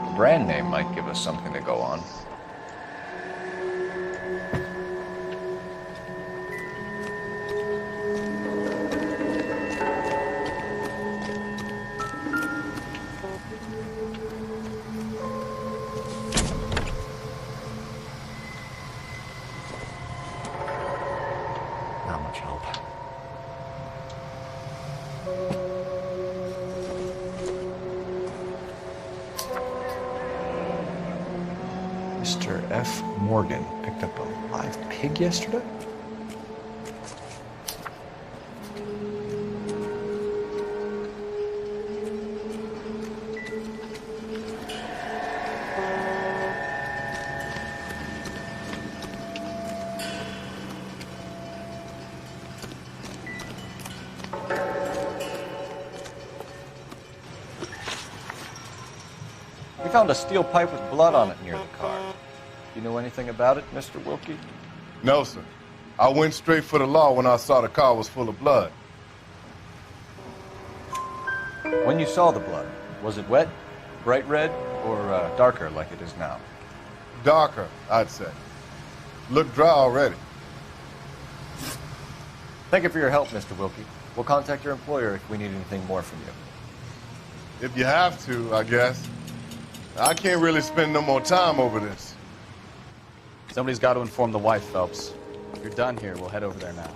The brand name might give us something to go on. Not much help. Mr. F. Morgan picked up a live pig yesterday? found a steel pipe with blood on it near the car. You know anything about it, Mr. Wilkie? No, sir. I went straight for the law when I saw the car was full of blood. When you saw the blood, was it wet, bright red, or darker like it is now? Darker, I'd say. Looked dry already. Thank you for your help, Mr. Wilkie. We'll contact your employer if we need anything more from you. If you have to, I guess. I can't really spend no more time over this. Somebody's got to inform the wife, Phelps. If you're done here, we'll head over there now.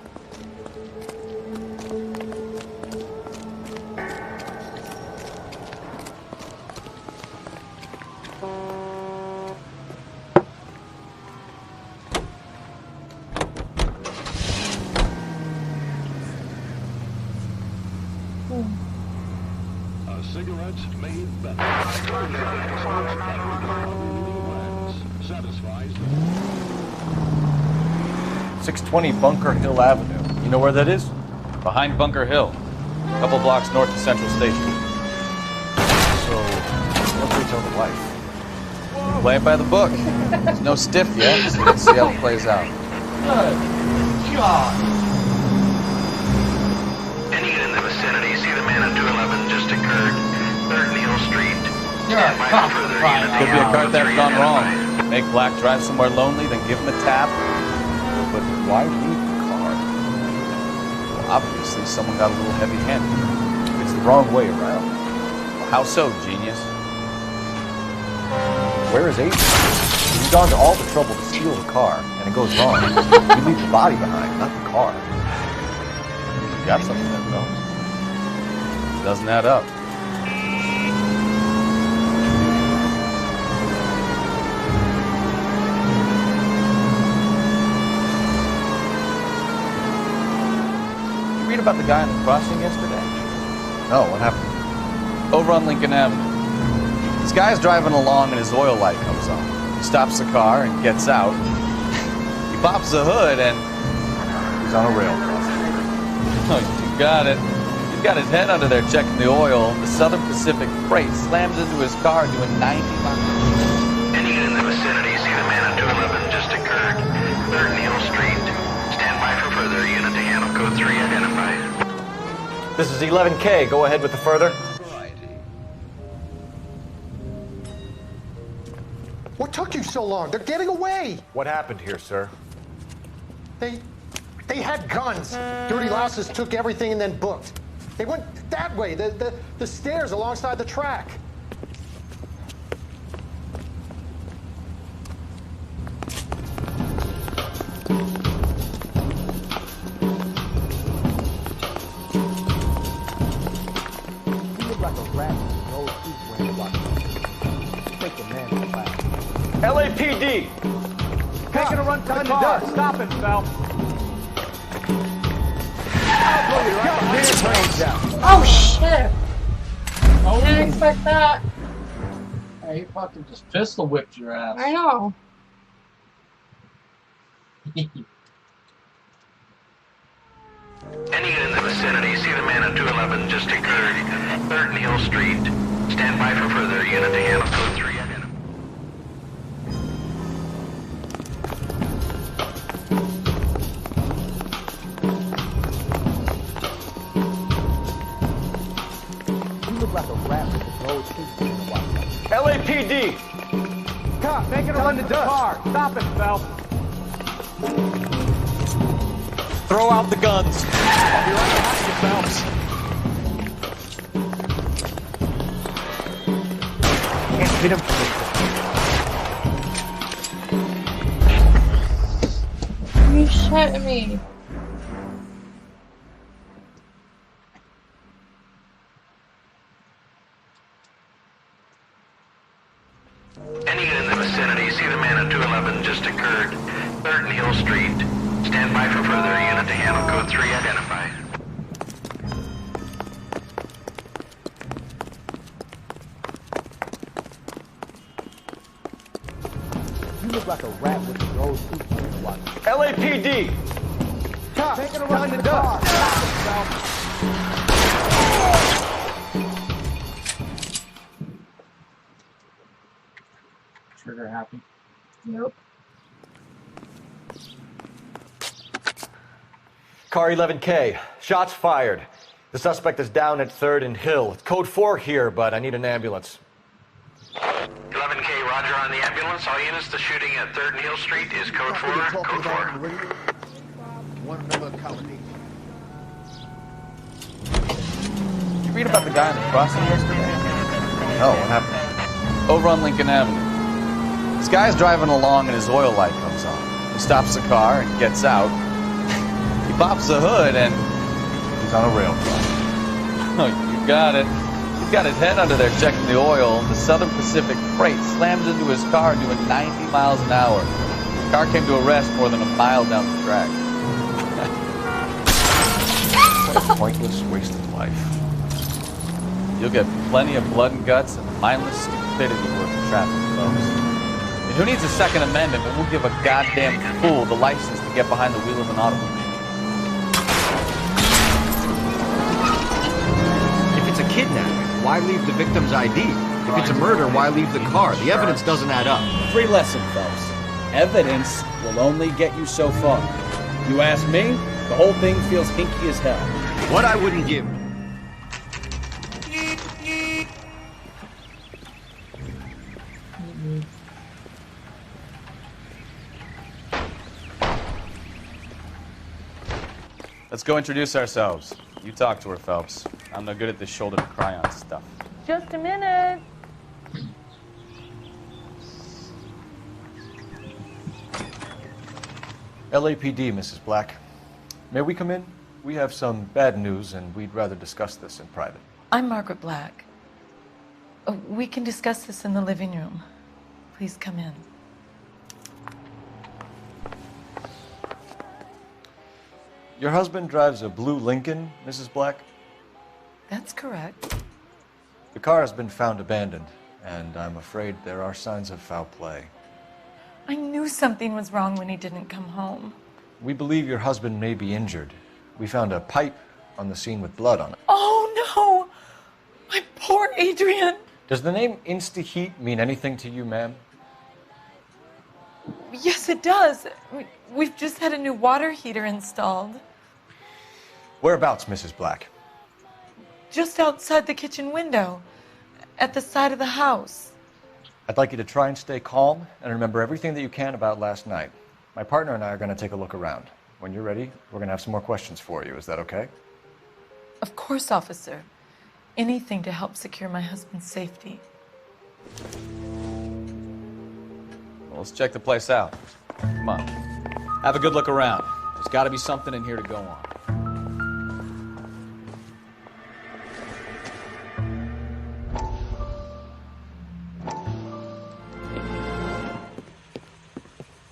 A cigarette made better. Satisfies 620 Bunker Hill Avenue. You know where that is? Behind Bunker Hill. A couple blocks north of Central Station. So, what do we tell the wife? Play it by the book. There's no stiff yet, so let's see how it plays out. Good God. Any unit in the vicinity, see the man at 211 just occurred. 3rd Neal Street. You're a cop. Could be a car theft gone wrong. Make Black drive somewhere lonely, then give him a tap. But why leave the car? Well, obviously, someone got a little heavy-handed. It's the wrong way around. Well, how so, genius? Where is Adrian? He's gone to all the trouble to steal the car, and it goes wrong. You leave the body behind, not the car. You got something that knows. Doesn't add up. You read about the guy on the crossing yesterday? No, what happened? Over on Lincoln Avenue. This guy's driving along and his oil light comes on. He stops the car and gets out. He pops the hood and... he's on a rail crossing. Oh, you got it. He's got his head under there checking the oil. The Southern Pacific freight slams into his car doing 90 miles. Any unit in the vicinity, see the man at 211 just occurred. 3rd Neal Street. Stand by for further. Unit to handle code 3 identified. This is 11K. Go ahead with the further. What took you so long? They're getting away. What happened here, sir? They had guns. Dirty louses took everything and then booked. They went that way, the stairs alongside the track. You look like a rat with no teeth when you walk up. Take the man in the back. LAPD! Making a run to the car. Stop it, Phelps. Oh shit! I didn't expect that. Hey, he fucking just pistol whipped your ass. I know. Any unit in the vicinity, see the man at 211 just occurred. 3rd Neal Street. Stand by for further. Unit to handle code 3 identified. You look like a rat with no teeth when you walk up. LAPD! Cop, making a run to the car. Stop it, Phelps. Throw out the guns. I'll be right behind you, Phelps. Can't hit him. You shit me. Any unit in the vicinity, see the man at 211 just occurred. 3rd Neal Street. Stand by for further. Unit to handle code 3 identified. You look like a rat with no teeth when you walk up. LAPD! Cop, making a run to the car. Stop it, Phelps. trigger happy. Nope. Car 11K. Shots fired. The suspect is down at 3rd and Hill. It's code 4 here, but I need an ambulance. 11K, roger on the ambulance. All units, the shooting at 3rd and Hill Street is code 4. Code 4. One another accommodation. Did you read about the guy on the crossing yesterday? No, what happened? Over on Lincoln Avenue. This guy's driving along and his oil light comes on. He stops the car and gets out. He pops the hood and he's on a rail car. Oh, you got it. He's got his head under there checking the oil, and the Southern Pacific Freight slams into his car doing 90 miles an hour. The car came to a rest more than a mile down the track. What a pointless, wasted life. You'll get plenty of blood and guts and mindless stupidity working traffic, folks. And who needs a Second Amendment when we'll give a goddamn fool the license to get behind the wheel of an automobile? If it's a kidnapping, why leave the victim's ID? If it's a murder, why leave the car? The evidence doesn't add up. Free lesson, folks. Evidence will only get you so far. You ask me, the whole thing feels hinky as hell. What I wouldn't give. Let's go introduce ourselves. You talk to her, Phelps. I'm no good at this shoulder to cry on stuff. Just a minute. LAPD, Mrs. Black. May we come in? We have some bad news, and we'd rather discuss this in private. I'm Margaret Black. We can discuss this in the living room. Please come in. Your husband drives a blue Lincoln, Mrs. Black? That's correct. The car has been found abandoned, and I'm afraid there are signs of foul play. I knew something was wrong when he didn't come home. We believe your husband may be injured. We found a pipe on the scene with blood on it. Oh, no! My poor Adrian! Does the name Insta-Heat mean anything to you, ma'am? Yes, it does. We've just had a new water heater installed. Whereabouts, Mrs. Black? Just outside the kitchen window, at the side of the house. I'd like you to try and stay calm and remember everything that you can about last night. My partner and I are going to take a look around. When you're ready, we're going to have some more questions for you. Is that okay? Of course, officer. Anything to help secure my husband's safety. Well, let's check the place out. Come on. Have a good look around. There's got to be something in here to go on.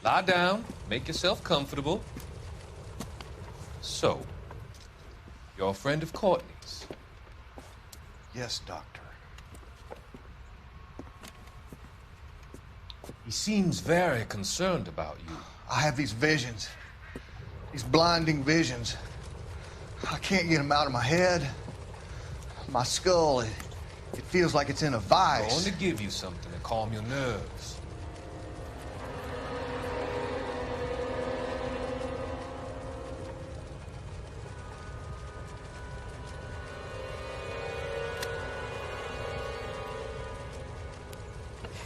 Lie down. Make yourself comfortable. So, you're a friend of Courtney's? Yes, Doctor. He seems very concerned about you. I have these visions. These blinding visions. I can't get them out of my head. My skull, it feels like it's in a vice. I'm going to give you something to calm your nerves.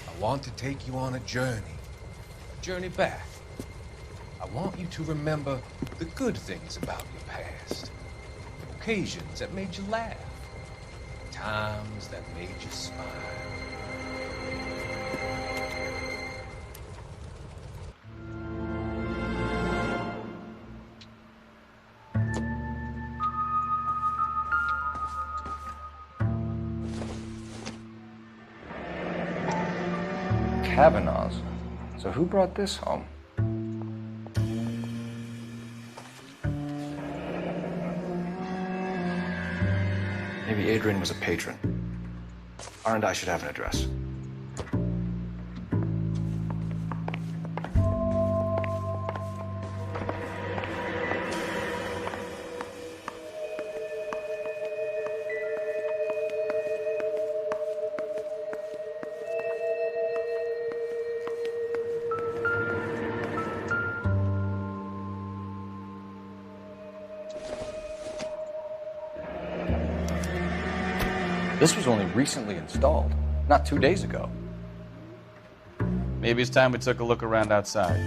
I want to take you on a journey back. I want you to remember the good things about your past, occasions that made you laugh, times that made you smile. Kavanaugh's. So who brought this home? Maybe Adrian was a patron. R&I should have an address. This was only recently installed, not 2 days ago. Maybe it's time we took a look around outside.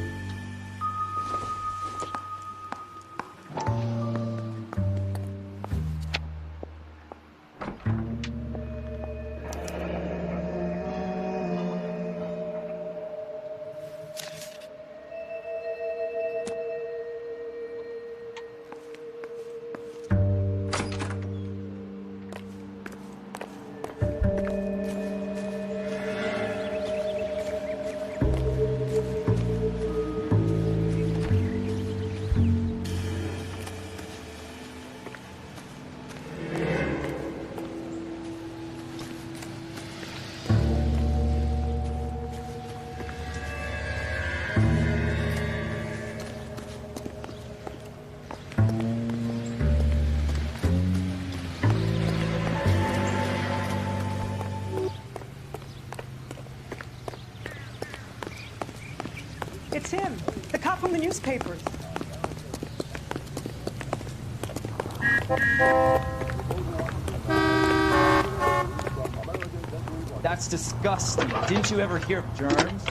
It's him, the cop from the newspapers. That's disgusting. Didn't you ever hear of germs?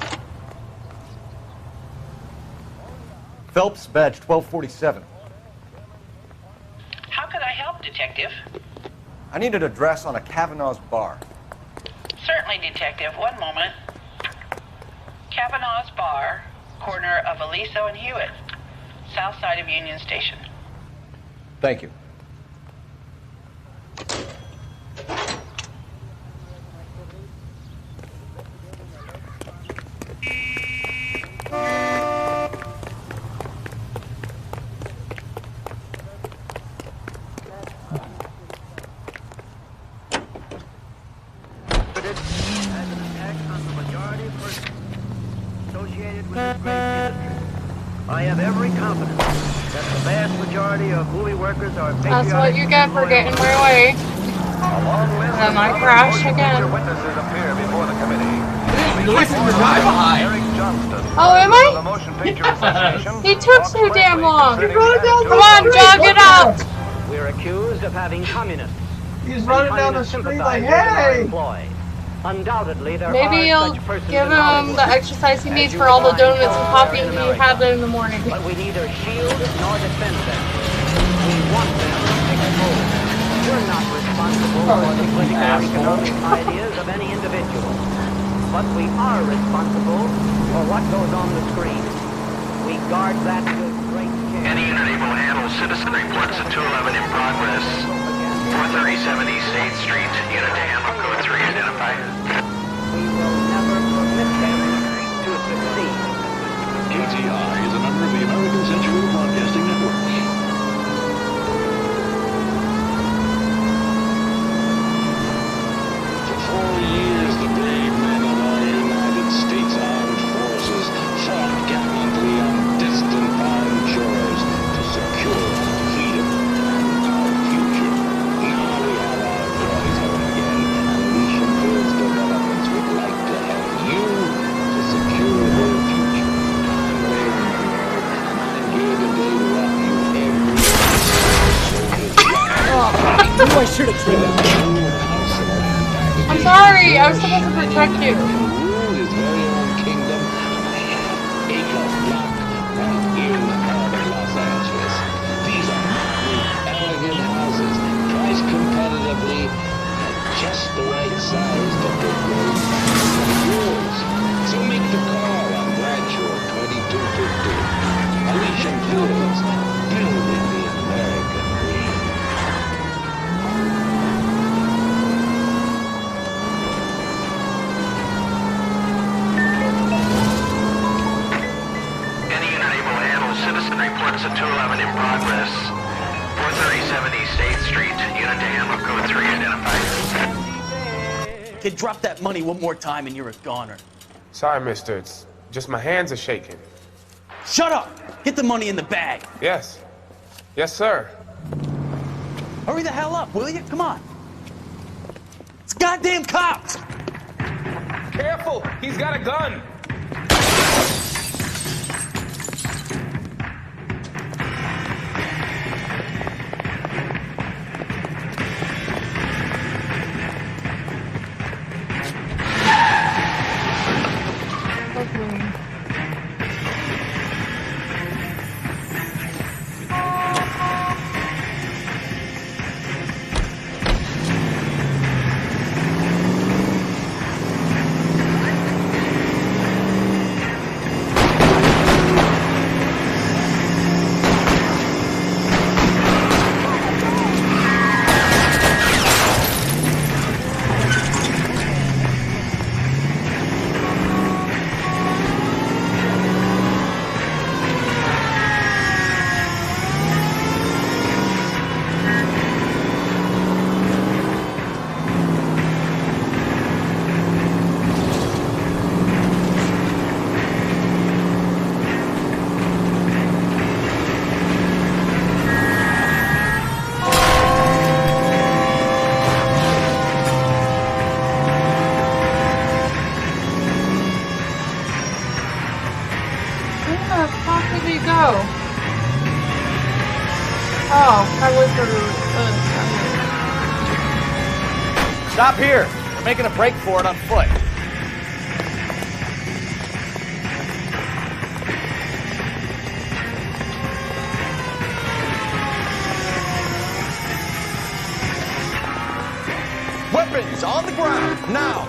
Phelps, badge 1247. How could I help, Detective? I need an address on a Kavanaugh's bar. Certainly, Detective. One moment. Kavanaugh's Bar, corner of Aliso and Hewitt, south side of Union Station. Thank you. I have every confidence that the vast majority of movie workers are That's what you get for getting my way. And I might crash again. witnesses appear before the committee. Oh, am I? He took so damn long. Come on, John, get out. We're accused of having communists. He's running down the street like, hey! Undoubtedly, there Maybe are you'll such persons give in him Hollywood. the exercise he needs for all the donuts and coffee he had in the morning. But we neither shield nor defend them. We want them exposed. We're not responsible for the political or economic ideas of any individual. But we are responsible for what goes on the screen. We guard that with great care. Any unit able to handle citizen reports at 211 in progress. 437 East 8th Street, unit to handle code 3 identified. We will never permit them to succeed. KTI is a member of the American Century Broadcasting Network. For 4 years, the brave men of our United States Armed Forces fought gallantly on distant foreign shores to secure our freedom and our future. Now we have our boys home again, and we should build developments would like to help you to secure their future. I'm Ray Monroe, and I'm here today to offer you every I knew I should have trimmed it. I'm sorry, I was supposed to protect you. rule his very own kingdom on a half-acre block right in the heart of Los Angeles. These are modern, elegant houses, priced competitively at just the right size to fit your yours. So make the call on Bradshaw 2250. Alicia Fields, building the American dream. Any unit able to handle citizen reports at 211 in progress. 437 East 8th Street, unit to handle code 3 identified. Kid, drop that money one more time and you're a goner. Sorry, mister. It's just my hands are shaking. Shut up! Get the money in the bag. Yes. Yes, sir. Hurry the hell up, will you? Come on. It's goddamn cops! Careful! He's got a gun! Oh, I was for Stop here. We're making a break for it on foot. Weapons on the ground, now!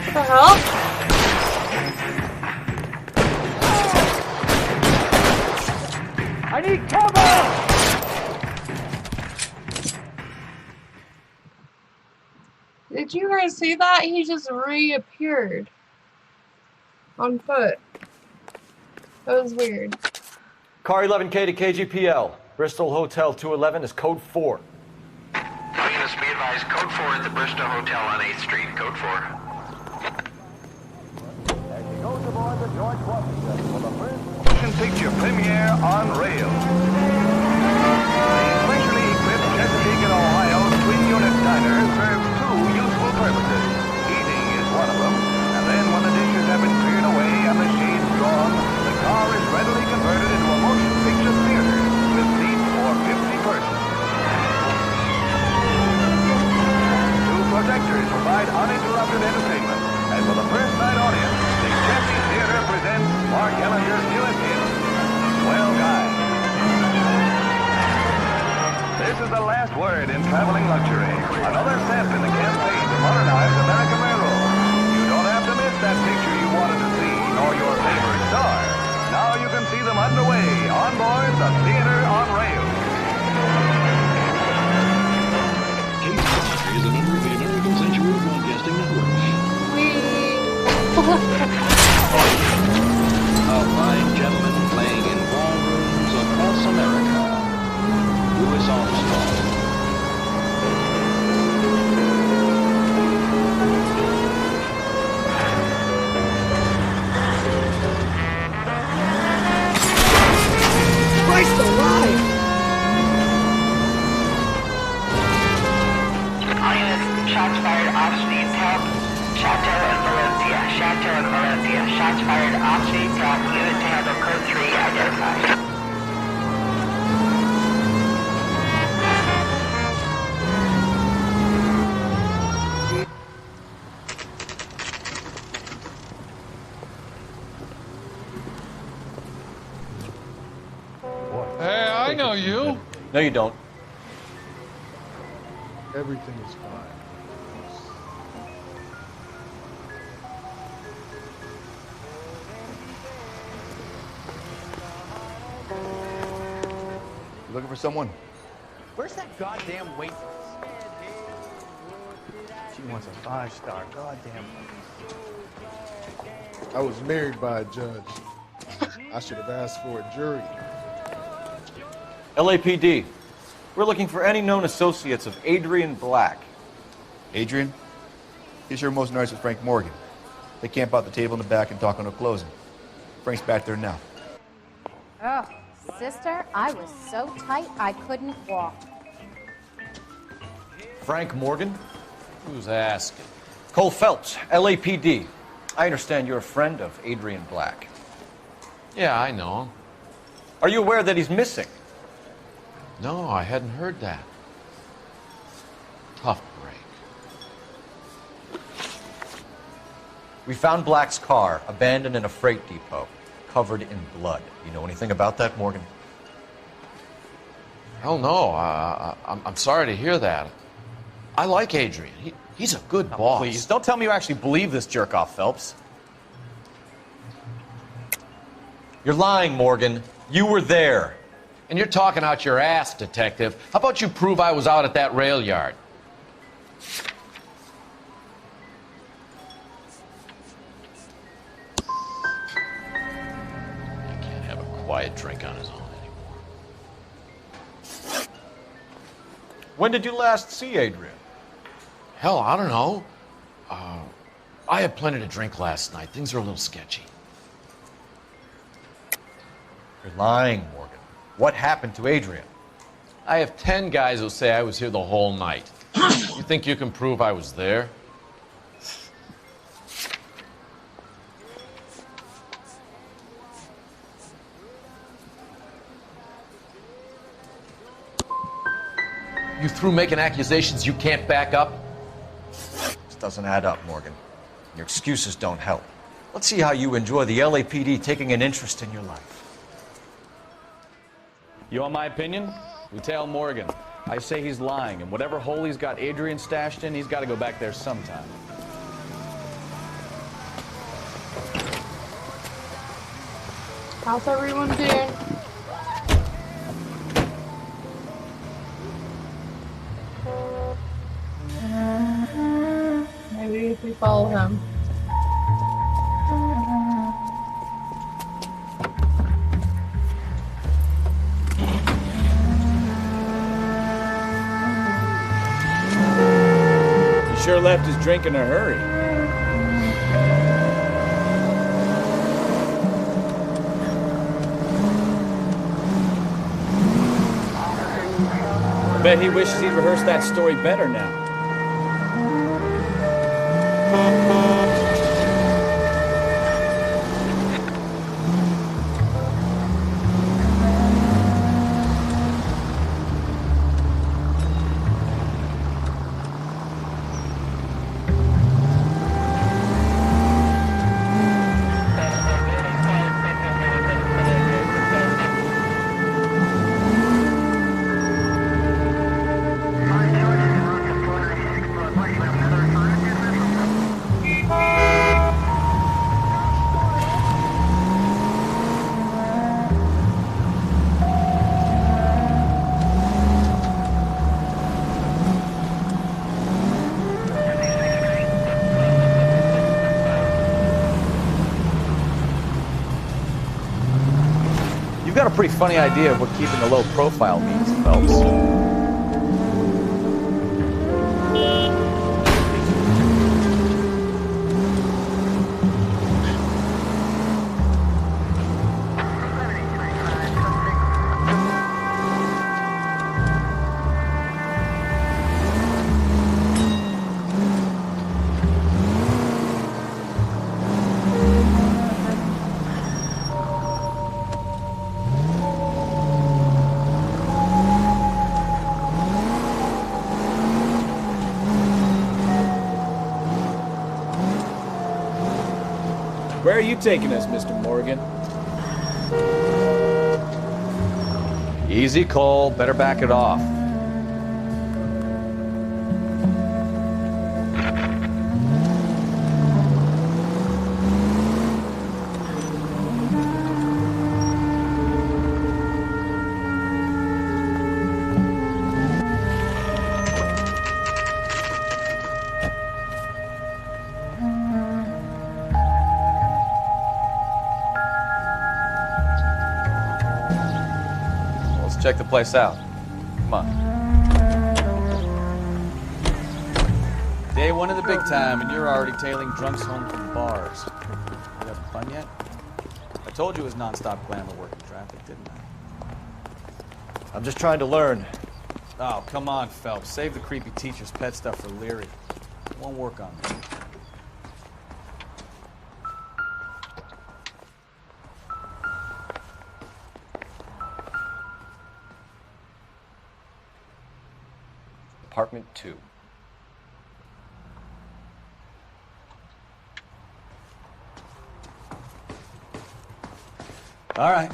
What the hell? I need cover! Did you guys see that? He just reappeared on foot. That was weird. Car 11K to KGPL. Bristol Hotel 211 is code 4. Units, be advised, code 4 at the Bristol Hotel on 8th Street, code 4. Motion picture premiere on rail. The specially equipped Chesapeake and Ohio twin-unit diner serves two useful purposes. Eating is one of them, and then when the dishes have been cleared away and the shades drawn, the car is readily converted into a motion picture theater with seats for 50 persons. Two projectors provide uninterrupted entertainment, and for the first night audience, the Chesney Theater presents Mark Ellinger's newest hit, Swell Guy. This is the last word in traveling luxury. Another step in the campaign to modernize American Railroad. You don't have to miss that picture you wanted to see, nor your favorite star. Now you can see them underway on board the Theater on Rail. Is a member of the American Century Broadcasting Network. A fine gentleman playing in ballrooms across America. Louis Armstrong. Christ alive! All units, shots fired off speed, help. Chateau and Valencia. Chateau and Valencia. Shots fired off speed, help. Unit to handle code 3 identified. Hey, I know you. No, you don't. Everything is fine. You looking for someone? Where's that goddamn waitress? She wants a 5-star goddamn. I was married by a judge. I should have asked for a jury. LAPD. We're looking for any known associates of Adrian Black. Adrian? He's here most nights with Frank Morgan. They camp out the table in the back and talk on a closing. Frank's back there now. Oh, sister, I was so tight I couldn't walk. Frank Morgan? Who's asking? Cole Phelps, LAPD. I understand you're a friend of Adrian Black. Yeah, I know him. Are you aware that he's missing? No, I hadn't heard that. Tough break. We found Black's car abandoned in a freight depot, covered in blood. You know anything about that, Morgan? Hell no. I'm sorry to hear that. I like Adrian. He's a good boss. Please, don't tell me you actually believe this jerk-off, Phelps. You're lying, Morgan. You were there. And you're talking out your ass, detective. How about you prove I was out at that rail yard? He can't have a quiet drink on his own anymore. When did you last see Adrian? Hell, I don't know. I had plenty to drink last night. Things are a little sketchy. You're lying, Morgan. What happened to Adrian? I have 10 guys who say I was here the whole night. You think you can prove I was there? You through making accusations you can't back up? This doesn't add up, Morgan. Your excuses don't help. Let's see how you enjoy the LAPD taking an interest in your life. You want my opinion? We tail Morgan. I say he's lying, and whatever hole he's got Adrian stashed in, he's got to go back there sometime. How's everyone doing? Maybe if we follow him. He sure left his drink in a hurry. I bet he wishes he'd rehearsed that story better now. You've got a pretty funny idea of what keeping a low profile means, Phelps. Where are you taking us, Mr. Morgan? Easy, Cole. Better back it off. Check the place out. Come on. Day one of the big time, and you're already tailing drunks home from bars. You having fun yet? I told you it was non-stop glamour work in traffic, didn't I? I'm just trying to learn. Oh, come on, Phelps. Save the creepy teacher's pet stuff for Leary. It won't work on me. Apartment 2. All right.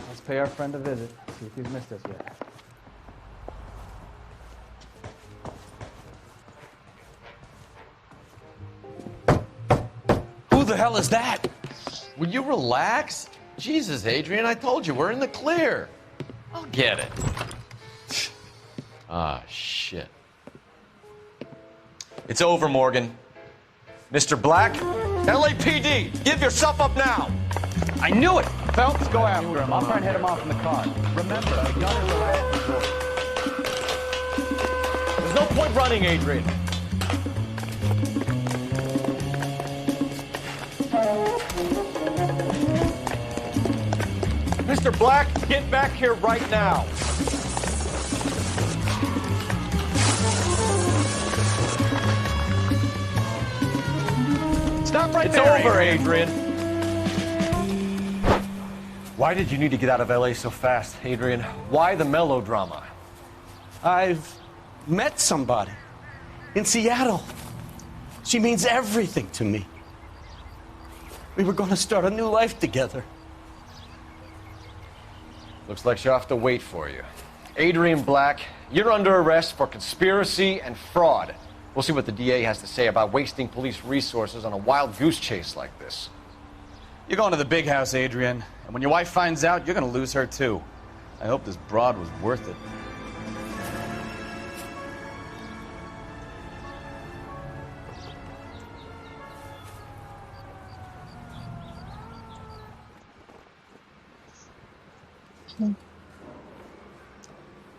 Let's pay our friend a visit. See if he's missed us yet. Who the hell is that? Will you relax? Jesus, Adrian, I told you, we're in the clear. I'll get it. Ah, shit. It's over, Morgan. Mr. Black, LAPD, give yourself up now. I knew it! Phelps, go after him. I'll try and head him off in the car. Remember, the gun is around the door. There's no point running, Adrian. Mr. Black, get back here right now. Stop right it's there, over, Adrian. Why did you need to get out of LA so fast, Adrian? Why the melodrama? I've met somebody in Seattle. She means everything to me. We were going to start a new life together. Looks like she'll have to wait for you. Adrian Black, you're under arrest for conspiracy and fraud. We'll see what the DA has to say about wasting police resources on a wild goose chase like this. You're going to the big house, Adrian. And when your wife finds out, you're going to lose her too. I hope this broad was worth it.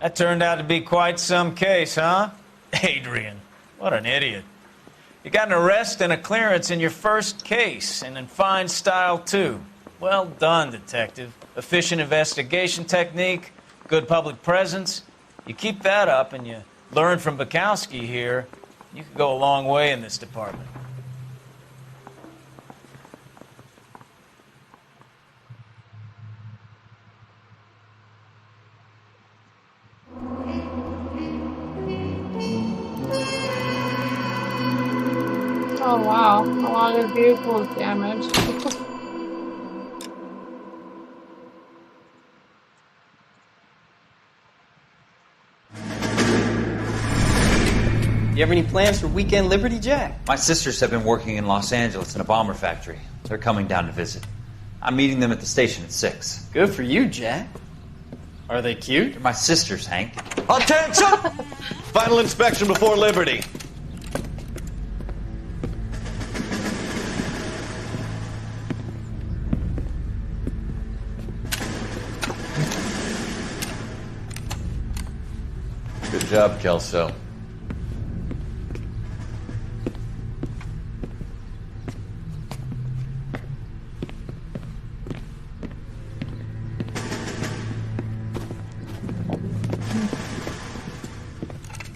That turned out to be quite some case, huh? Adrian, what an idiot. You got an arrest and a clearance in your first case, and in fine style, too. Well done, detective. Efficient investigation technique, good public presence. You keep that up and you learn from Bukowski here, you could go a long way in this department. Oh wow, a lot of vehicles damaged. You have any plans for weekend Liberty, Jack? My sisters have been working in Los Angeles in a bomber factory. They're coming down to visit. I'm meeting them at the station at 6. Good for you, Jack. Are they cute? They're my sisters, Hank. Attention! Final inspection before Liberty. Good job, Kelso.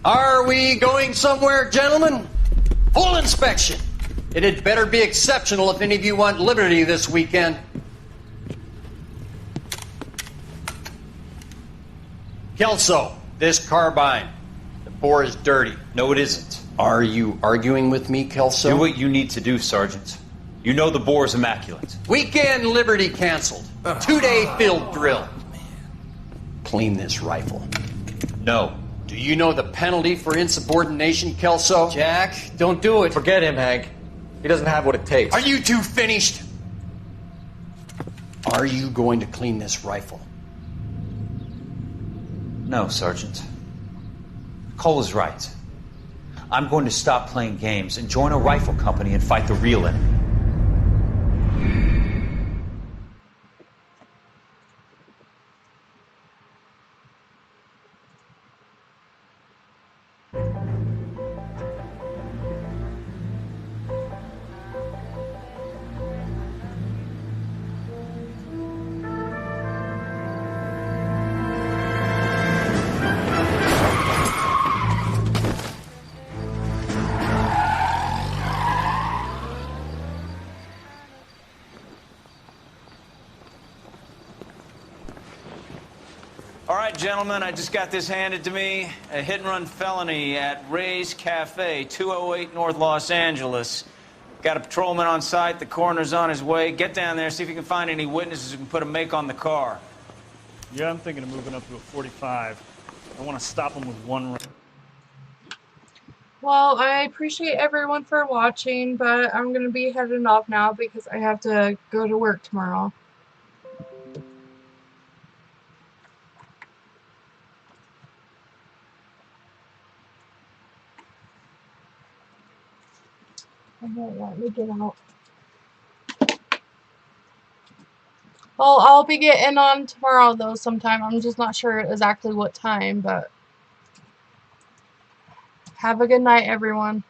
Are we going somewhere, gentlemen? Full inspection. It had better be exceptional if any of you want liberty this weekend. Kelso, this carbine. The bore is dirty. No, it isn't. Are you arguing with me, Kelso? Do what you need to do, Sergeant. You know the bore is immaculate. Weekend liberty canceled. 2-day field drill. Clean this rifle. No. Do you know the penalty for insubordination, Kelso? Jack, don't do it. Forget him, Hank. He doesn't have what it takes. Are you two finished? Are you going to clean this rifle? No, Sergeant. Cole is right. I'm going to stop playing games and join a rifle company and fight the real enemy. All right, gentlemen, I just got this handed to me. A hit-and-run felony at Ray's Cafe, 208 North Los Angeles. Got a patrolman on site. The coroner's on his way. Get down there, see if you can find any witnesses who can put a make on the car. Yeah, I'm thinking of moving up to a 45. I want to stop him with one round. Well, I appreciate everyone for watching, but I'm going to be heading off now because I have to go to work tomorrow. Let me get out. Well, I'll be getting on tomorrow though sometime. I'm just not sure exactly what time, but have a good night, everyone.